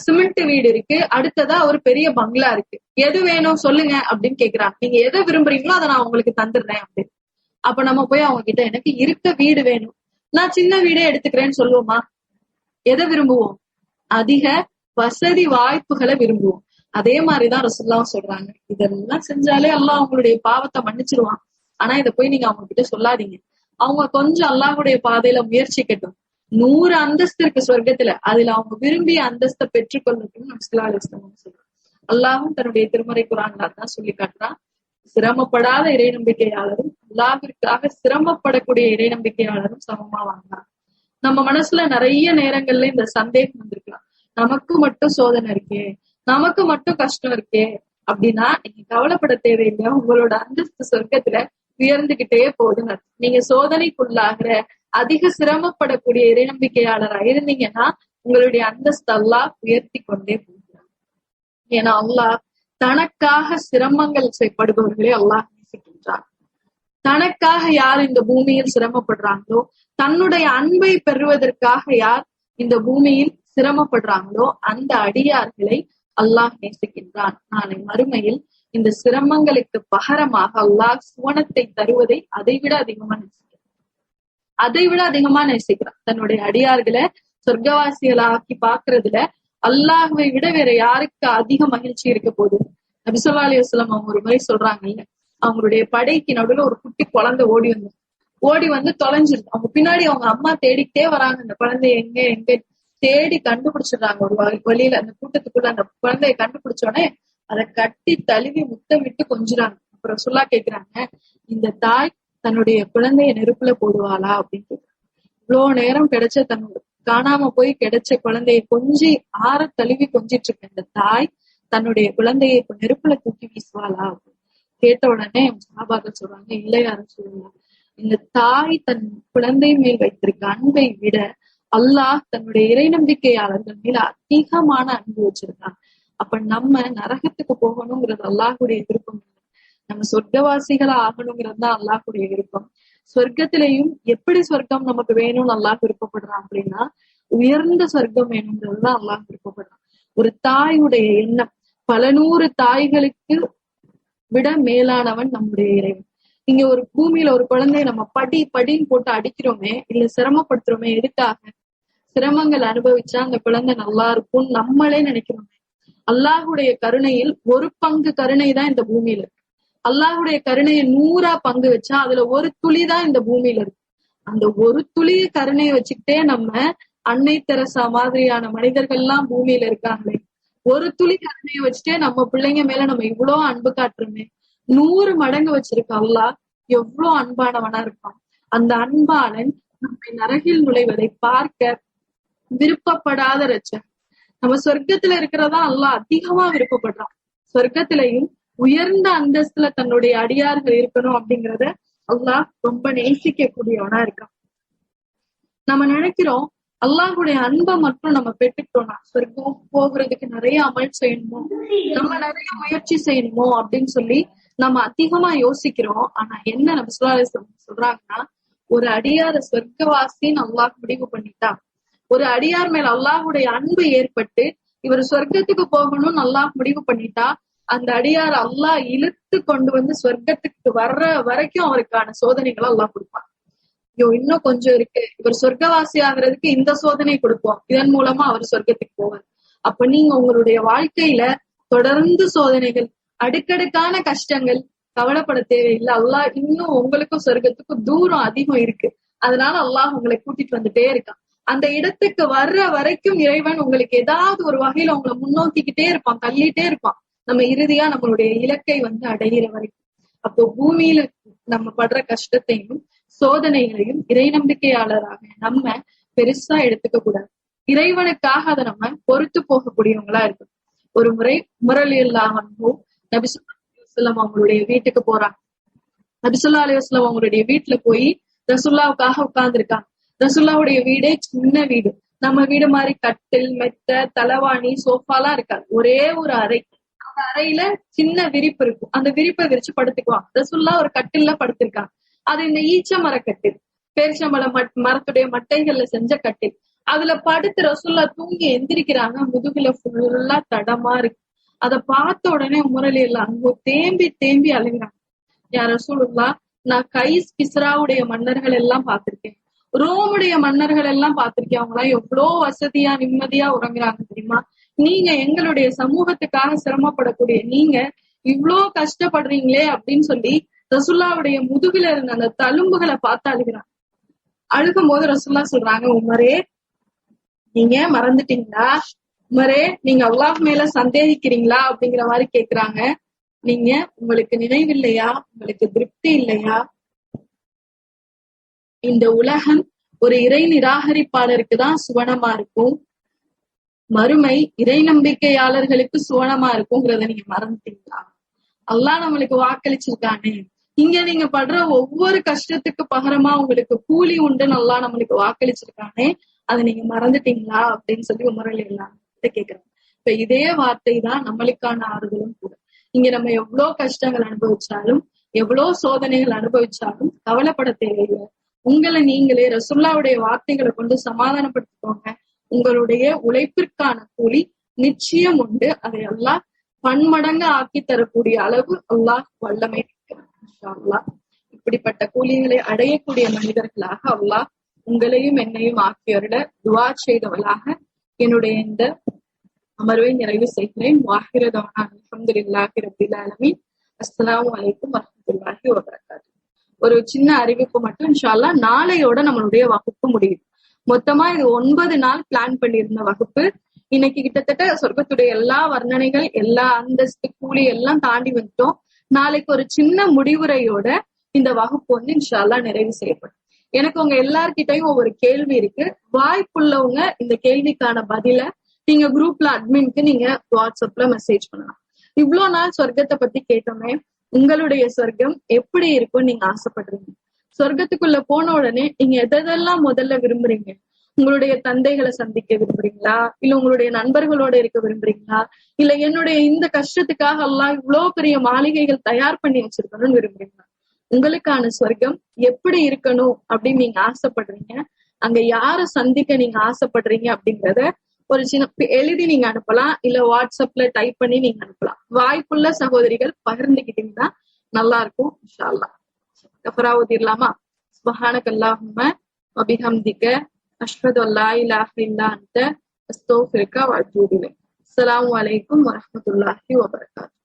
சிமெண்ட் வீடு இருக்கு, அடுத்ததா ஒரு பெரிய பங்களா இருக்கு, எது வேணும் சொல்லுங்க அப்படின்னு கேக்குறாங்க. நீங்க எதை விரும்புறீங்களோ அதை நான் உங்களுக்கு தந்துடுறேன் அப்படின்னு. அப்ப நம்ம போய் அவங்க கிட்ட எனக்கு இருக்க வீடு வேணும், நான் சின்ன வீடே எடுத்துக்கிறேன்னு சொல்லுவோமா? எதை விரும்புவோம்? அதிக வசதி வாய்ப்புகளை விரும்புவோம். அதே மாதிரிதான் ரசூலுல்லாஹ் சொல்றாங்க, இதெல்லாம் செஞ்சாலே அல்லாஹ் அவங்களுடைய பாவத்தை மன்னிச்சிருவான். ஆனா இதை போய் நீங்க அவங்க கிட்ட சொல்லாதீங்க. அவங்க கொஞ்சம் அல்லாஹ்வுடைய பாதையில முயற்சிக்கட்டும். 100 அந்தஸ்து இருக்கு சொர்க்கத்துல, அதுல அவங்க விரும்பிய அந்தஸ்தை பெற்றுக்கொள்ளட்டும் ஸல்லல்லாஹு அலைஹி வஸல்லம் சொல்றாங்க. அல்லாஹ்வும் தன்னுடைய திருமறை குர்ஆன்ல தான் சொல்லி காட்டுறான், சிரமப்படாத இறை நம்பிக்கையாளரும் அல்லாஹ்விற்காக சிரமப்படக்கூடிய இறை நம்பிக்கையாளரும் சமமாவாங்க. நம்ம மனசுல நிறைய நேரங்கள்ல இந்த சந்தேகம் வந்திருக்கலாம், நமக்கு மட்டும் சோதனை இருக்கே, நமக்கு மட்டும் கஷ்டம் இருக்கே அப்படின்னா நீங்க கவலைப்பட தேவையில்லை. உங்களோட அந்தஸ்து சொர்க்கத்துல உயர்ந்துகிட்டே போகுதுன்னு. நீங்க சோதனைக்குள்ளாகிற அதிக சிரமப்படக்கூடிய இறை நம்பிக்கையாளரா இருந்தீங்கன்னா உங்களுடைய அந்தஸ்து அல்லாஹ் உயர்த்தி கொண்டே போகிறார். ஏன்னா அல்லாஹ் தனக்காக சிரமங்கள் செய்யப்படுபவர்களே அல்லாஹ் நேசிக்கின்றார். தனக்காக யார் இந்த பூமியில் சிரமப்படுறாங்களோ, தன்னுடைய அன்பை பெறுவதற்காக யார் இந்த பூமியில் சிரமப்படுறாங்களோ அந்த அடியார்களை அல்லாஹ் நேசிக்கின்றான். நாளை மறுமையில் இந்த சிரமங்களுக்கு பகரமாக அல்லாஹ் சுவனத்தை தருவதை அதைவிட அதிகமா நேசிக்கிறான். தன்னுடைய அடியார்களை சொர்க்கவாசிகளாக்கி பாக்குறதுல அல்லாஹ்வை விட வேற யாருக்கு அதிக மகிழ்ச்சி இருக்க போகுது? நபி ஸல்லல்லாஹு அலைஹி வஸல்லம் அவங்க ஒரு முறை சொல்றாங்கல்ல, அவங்களுடைய படைக்கு நடுவுல ஒரு குட்டி குழந்தை ஓடி வந்து தொலைஞ்சிருது. அவங்க பின்னாடி அவங்க அம்மா தேடிக்கிட்டே வராங்க, அந்த குழந்தைய எங்க தேடி கண்டுபிடிச்சிடுறாங்க. ஒரு வழியில அந்த கூட்டத்துக்குள்ள அந்த குழந்தைய கண்டுபிடிச்சோடனே அதை கட்டி தழுவி முத்தமிட்டு கொஞ்சுறாங்க. அப்புறம் சொல்லா கேக்குறாங்க, இந்த தாய் தன்னுடைய குழந்தைய நெருப்புல போடுவாளா அப்படின்னு கேக்குறாங்க. இவ்வளவு நேரம் கிடைச்ச தன்னோட காணாம போய் கிடைச்ச குழந்தைய கொஞ்சி ஆற தழுவி கொஞ்சிட்டு இருக்க இந்த தாய் தன்னுடைய குழந்தைய இப்ப நெருப்புல தூக்கி வீசுவாளா அப்படின்னு கேட்ட உடனே சஹாபாக்கள் சொல்றாங்க, இல்லை யாரும் சொல்லலாம், இந்த தாய் தன் குழந்தை மேல் வைத்திருக்க அன்பை விட அல்லாஹ் தன்னுடைய இறை நம்பிக்கையாளர்கள் மேல அதிகமான அன்பு வச்சிருக்காங்க. அப்ப நம்ம நரகத்துக்கு போகணுங்கிறது அல்லாஹுடைய விருப்பம் இல்லை, நம்ம சொர்க்கவாசிகளா ஆகணுங்கிறது தான் அல்லாஹுடைய விருப்பம். சொர்க்கத்திலையும் எப்படி சொர்க்கம் நமக்கு வேணும்னு அல்லாஹ் விருப்பப்படுறான் அப்படின்னா உயர்ந்த சொர்க்கம் வேணுங்கிறதுதான் அல்லாஹ் விருப்பப்படுறான். ஒரு தாயுடைய எண்ணம் பல 100 தாய்களுக்கு விட மேலானவன் நம்முடைய இறைவன். இங்க ஒரு பூமியில ஒரு குழந்தைய நம்ம படின்னு போட்டு அடிக்கிறோமே, இல்ல சிரமப்படுத்துறோமே, எதுக்காக? சிரமங்கள் அனுபவிச்சா அந்த குழந்தை நல்லா இருக்கும் நம்மளே நினைக்கிறோமே. அல்லாஹுடைய கருணையில் ஒரு பங்கு கருணை தான் இந்த பூமியில இருக்கு. அல்லாஹுடைய கருணையை 100 பங்கு வச்சா அதுல ஒரு துளி தான் இந்த பூமியில இருக்கு. அந்த ஒரு துளிய கருணையை வச்சுக்கிட்டே நம்ம அன்னை தெரசா மாதிரியான மனிதர்கள் எல்லாம் பூமியில இருக்காங்களே, ஒரு துளி கருணையை வச்சுட்டே நம்ம பிள்ளைங்க மேல நம்ம இவ்வளவு அன்பு காட்டுறோமே. 100 மடங்கு வச்சிருக்க அல்லாஹ் எவ்வளவு அன்பானவனா இருப்பான். அந்த அன்பாளன் நம்மை நரகில் நுழைவதை பார்க்க விருப்பப்படாத ரட்சகன். நம்ம சொர்க்கத்துல இருக்கிறதா அல்லாஹ் அதிகமா விருப்பப்படுறான். சொர்க்கத்திலையும் உயர்ந்த அந்தஸ்துல தன்னுடைய அடியார்கள் இருக்கணும் அப்படிங்கறத அல்லாஹ் ரொம்ப நேசிக்க கூடியவனா இருக்கான். நம்ம நினைக்கிறோம் அல்லாஹுடைய அன்பை மட்டும் நம்ம பெற்றுட்டோம்னா சொர்க்கம் போகிறதுக்கு நிறைய அமல் செய்யணுமோ, நம்ம நிறைய முயற்சி செய்யணுமோ அப்படின்னு சொல்லி நம்ம அதிகமா யோசிக்கிறோம். ஆனா என்ன நம்ம சொல்றாங்கன்னா, ஒரு அடியார சொர்க்கவாசின்னு அல்லாஹ் முடிவு பண்ணிட்டா, ஒரு அடியார் மேல அல்லாஹுடைய அன்பு ஏற்பட்டு இவர் சொர்க்கத்துக்கு போகணும்னு அல்லாஹ் முடிவு பண்ணிட்டா, அந்த அடியார் அல்லாஹ் இழுத்து கொண்டு வந்து சொர்க்கத்துக்கு வர்ற வரைக்கும் அவருக்கான சோதனைகளை அல்லாஹ் கொடுப்பான். ஐயோ இன்னும் கொஞ்சம் இருக்கு, இவர் சொர்க்கவாசி ஆகுறதுக்கு இந்த சோதனை கொடுப்போம், இதன் மூலமா அவர் சொர்க்கத்துக்கு போவார். அப்ப நீங்க உங்களுடைய வாழ்க்கையில தொடர்ந்து சோதனைகள், அடுக்கடுக்கான கஷ்டங்கள், கவலைப்பட தேவையில்லை. அல்லாஹ் இன்னும் உங்களுக்கும் சொர்க்கத்துக்கும் தூரம் அதிகம் இருக்கு. அதனால அல்லாஹ் உங்களை கூட்டிட்டு வந்துட்டே இருக்கான். அந்த இடத்துக்கு வர்ற வரைக்கும் இறைவன் உங்களுக்கு ஏதாவது ஒரு வகையில உங்களை முன்னோக்கிக்கிட்டே இருப்பான், தள்ளிட்டே இருப்பான், நம்ம இறுதியா நம்மளுடைய இலக்கை அடைகிற வரைக்கும். அப்போ பூமியில நம்ம படுற கஷ்டத்தையும் சோதனைகளையும் இறை நம்பிக்கையாளராக நம்ம பெருசா எடுத்துக்க கூடாது. இறைவனுக்காக அதை நம்ம பொறுத்து போகக்கூடியவங்களா இருக்கும். ஒரு முறை முரளியல்லாஹு நபி ஸல்லல்லாஹு அலைஹி வஸல்லம் அவங்களுடைய வீட்டுக்கு போறாங்க. நபி ஸல்லல்லாஹு அலைஹி வஸல்லம் அவங்களுடைய வீட்டுல போய் ரசூலுல்லாஹ்வுக்காக உட்கார்ந்து இருக்காங்க. ரசூலுல்லாஹ்வுடைய வீடே சின்ன வீடு, நம்ம வீடு மாதிரி கட்டில், மெத்த, தலவாணி, சோஃபாலாம் இருக்காது. ஒரே ஒரு அறை. அந்த அறையில சின்ன விரிப்பு இருக்கும். அந்த விரிப்பை விரிச்சு படுத்துக்குவாங்க. ரசூலுல்லாஹ் ஒரு கட்டில்ல படுத்திருக்காங்க. அது இந்த ஈச்ச மரக்கட்டில், பேரிச்சம்பழ மரத்துடைய மட்டைகள்ல செஞ்ச கட்டில். அதுல படுத்து ரசூலுல்லாஹ் தூங்கி எந்திரிக்கிறாங்க. முதுகுல ஃபுல்லா தடமா இருக்கு. அதை பார்த்த உடனே முரளியெல்லாம் அங்க தேம்பி தேம்பி அழுகிறாங்க. யா ரசூலுல்லாஹ், நான் கைஸ் கிஸ்ராவுடைய மன்னர்கள் எல்லாம் பார்த்திருக்கேன், ரோமுடைய மன்னர்கள் எல்லாம் பார்த்திருக்கேன். அவங்க எல்லாம் எவ்வளவு வசதியா நிம்மதியா உறங்குறாங்க தெரியுமா? நீங்க எங்களுடைய சமூகத்துக்காக சிரமப்படக்கூடிய நீங்க இவ்வளோ கஷ்டப்படுறீங்களே அப்படின்னு சொல்லி ரசூலுல்லாஹ்வுடைய முதுகுல இருந்த அந்த தழும்புகளை பார்த்து அழுகிறாங்க. அழுகும் போது ரசூலுல்லாஹ் சொல்றாங்க, உமரே நீங்க மறந்துட்டீங்களா? உமரே நீங்க அல்லாஹ் மேல சந்தேகிக்கிறீங்களா அப்படிங்கிற மாதிரி கேக்குறாங்க. நீங்க உங்களுக்கு நினைவில்லையா? உங்களுக்கு திருப்தி இல்லையா? இந்த உலகம் ஒரு இறை நிராகரிப்பாளருக்கு தான் சுவனமா இருக்கும், மறுமை இறை நம்பிக்கையாளர்களுக்கு சுவனமா இருக்குங்கிறத நீங்க மறந்துட்டீங்களா? அல்லாஹ் நம்மளுக்கு வாக்களிச்சிருக்கானே, இங்க நீங்க படுற ஒவ்வொரு கஷ்டத்துக்கு பகரமா உங்களுக்கு கூலி உண்டுன்னு அல்லாஹ் நம்மளுக்கு வாக்களிச்சிருக்கானே, அதை நீங்க மறந்துட்டீங்களா அப்படின்னு சொல்லி உமரல் எல்லாம் கேக்குறாங்க. இப்ப இதே வார்த்தை தான் நம்மளுக்கான ஆறுதலும் கூட. இங்க நம்ம எவ்வளவு கஷ்டங்கள் அனுபவிச்சாலும், எவ்வளவு சோதனைகள் அனுபவிச்சாலும் கவலைப்பட தேவையில்லை. உங்களை நீங்களே ரசூலுல்லாஹ்வுடைய வார்த்தைகளை கொண்டு சமாதானப்படுத்திக்கோங்க. உங்களுடைய உழைப்பிற்கான கூலி நிச்சயம் உண்டு. அதை அல்லாஹ் பன்மடங்கு ஆக்கி தரக்கூடிய அளவு அல்லாஹ் வல்லமை இருக்கிறான். இன்ஷா அல்லாஹ் இப்படிப்பட்ட கூலிகளை அடையக்கூடிய மனிதர்களாக அல்லாஹ் உங்களையும் என்னையும் ஆக்கியவரிட துவா செய்தவளாக என்னுடைய இந்த அமர்வை நிறைவு செய்கிறேன். வாஹிரதவானா அல்ஹம்துலில்லாஹி ரப்பில் ஆலமீன். அஸ்ஸலாமு அலைக்கும் வரஹ்மத்துல்லாஹி வபரகாத்துஹு. ஒரு சின்ன அறிவிப்பு மட்டும், இன்ஷா அல்லாஹ் நாளையோட நம்மளுடைய வகுப்பு முடியுது. மொத்தமா இது 9 நாள் பிளான் பண்ணியிருந்த வகுப்பு. இன்னைக்கு கிட்டத்தட்ட சொர்க்கத்துடைய எல்லா வர்ணனைகள், எல்லா அந்தஸ்து, கூலி எல்லாம் தாண்டி வந்துட்டோம். நாளைக்கு ஒரு சின்ன முடிவுரையோட இந்த வகுப்பு இன்ஷா அல்லாஹ் நிறைவு செய்யப்படும். எனக்கு உங்க எல்லார்கிட்டையும் ஒவ்வொரு கேள்வி இருக்கு. வாய்ப்புள்ளவங்க இந்த கேள்விக்கான பதில நீங்க குரூப்ல அட்மின்க்கு நீங்க வாட்ஸ்அப்ல மெசேஜ் பண்ணலாம். இவ்வளவு நாள் சொர்க்கத்தை பத்தி கேட்டோமே, உங்களுடைய சொர்க்கம் எப்படி இருக்கும்னு நீங்க ஆசைப்படுறீங்க? சொர்க்கத்துக்குள்ள போன உடனே நீங்க எதெல்லாம் முதல்ல விரும்புறீங்க? உங்களுடைய தந்தைகளை சந்திக்க விரும்புறீங்களா? இல்ல உங்களுடைய நண்பர்களோட இருக்க விரும்புறீங்களா? இல்ல என்னுடைய இந்த கஷ்டத்துக்காக அல்லாஹ் இவ்வளவு பெரிய மாளிகைகள் தயார் பண்ணி வச்சிருக்கணும்னு விரும்புறீங்களா? உங்களுக்கான சொர்க்கம் எப்படி இருக்கணும் அப்படின்னு நீங்க ஆசைப்படுறீங்க? அங்க யார சந்திக்க நீங்க ஆசைப்படுறீங்க அப்படிங்கறத ஒரு சின்ன எழுதி நீங்க அனுப்பலாம், இல்ல வாட்ஸ்அப்ல டைப் பண்ணி நீங்க அனுப்பலாம். வாய்ப்புள்ள சகோதரிகள் பகிர்ந்துக்கிட்டீங்கன்னா நல்லா இருக்கும். இன்ஷா அல்லாஹ் கஃபரா ஓதிரலாமா? சுப்ஹானக அல்லாஹும்ம வ பிஹம்திக அஷ்ஹது அல்லா இலாஹ இல்லா அன்த அஸ்தக்ஃபிருக வ அத்தூபு இலைக். அஸ்ஸலாமு அலைக்கும் வரஹ்மத்துல்லாஹி வபரகாத்துஹு.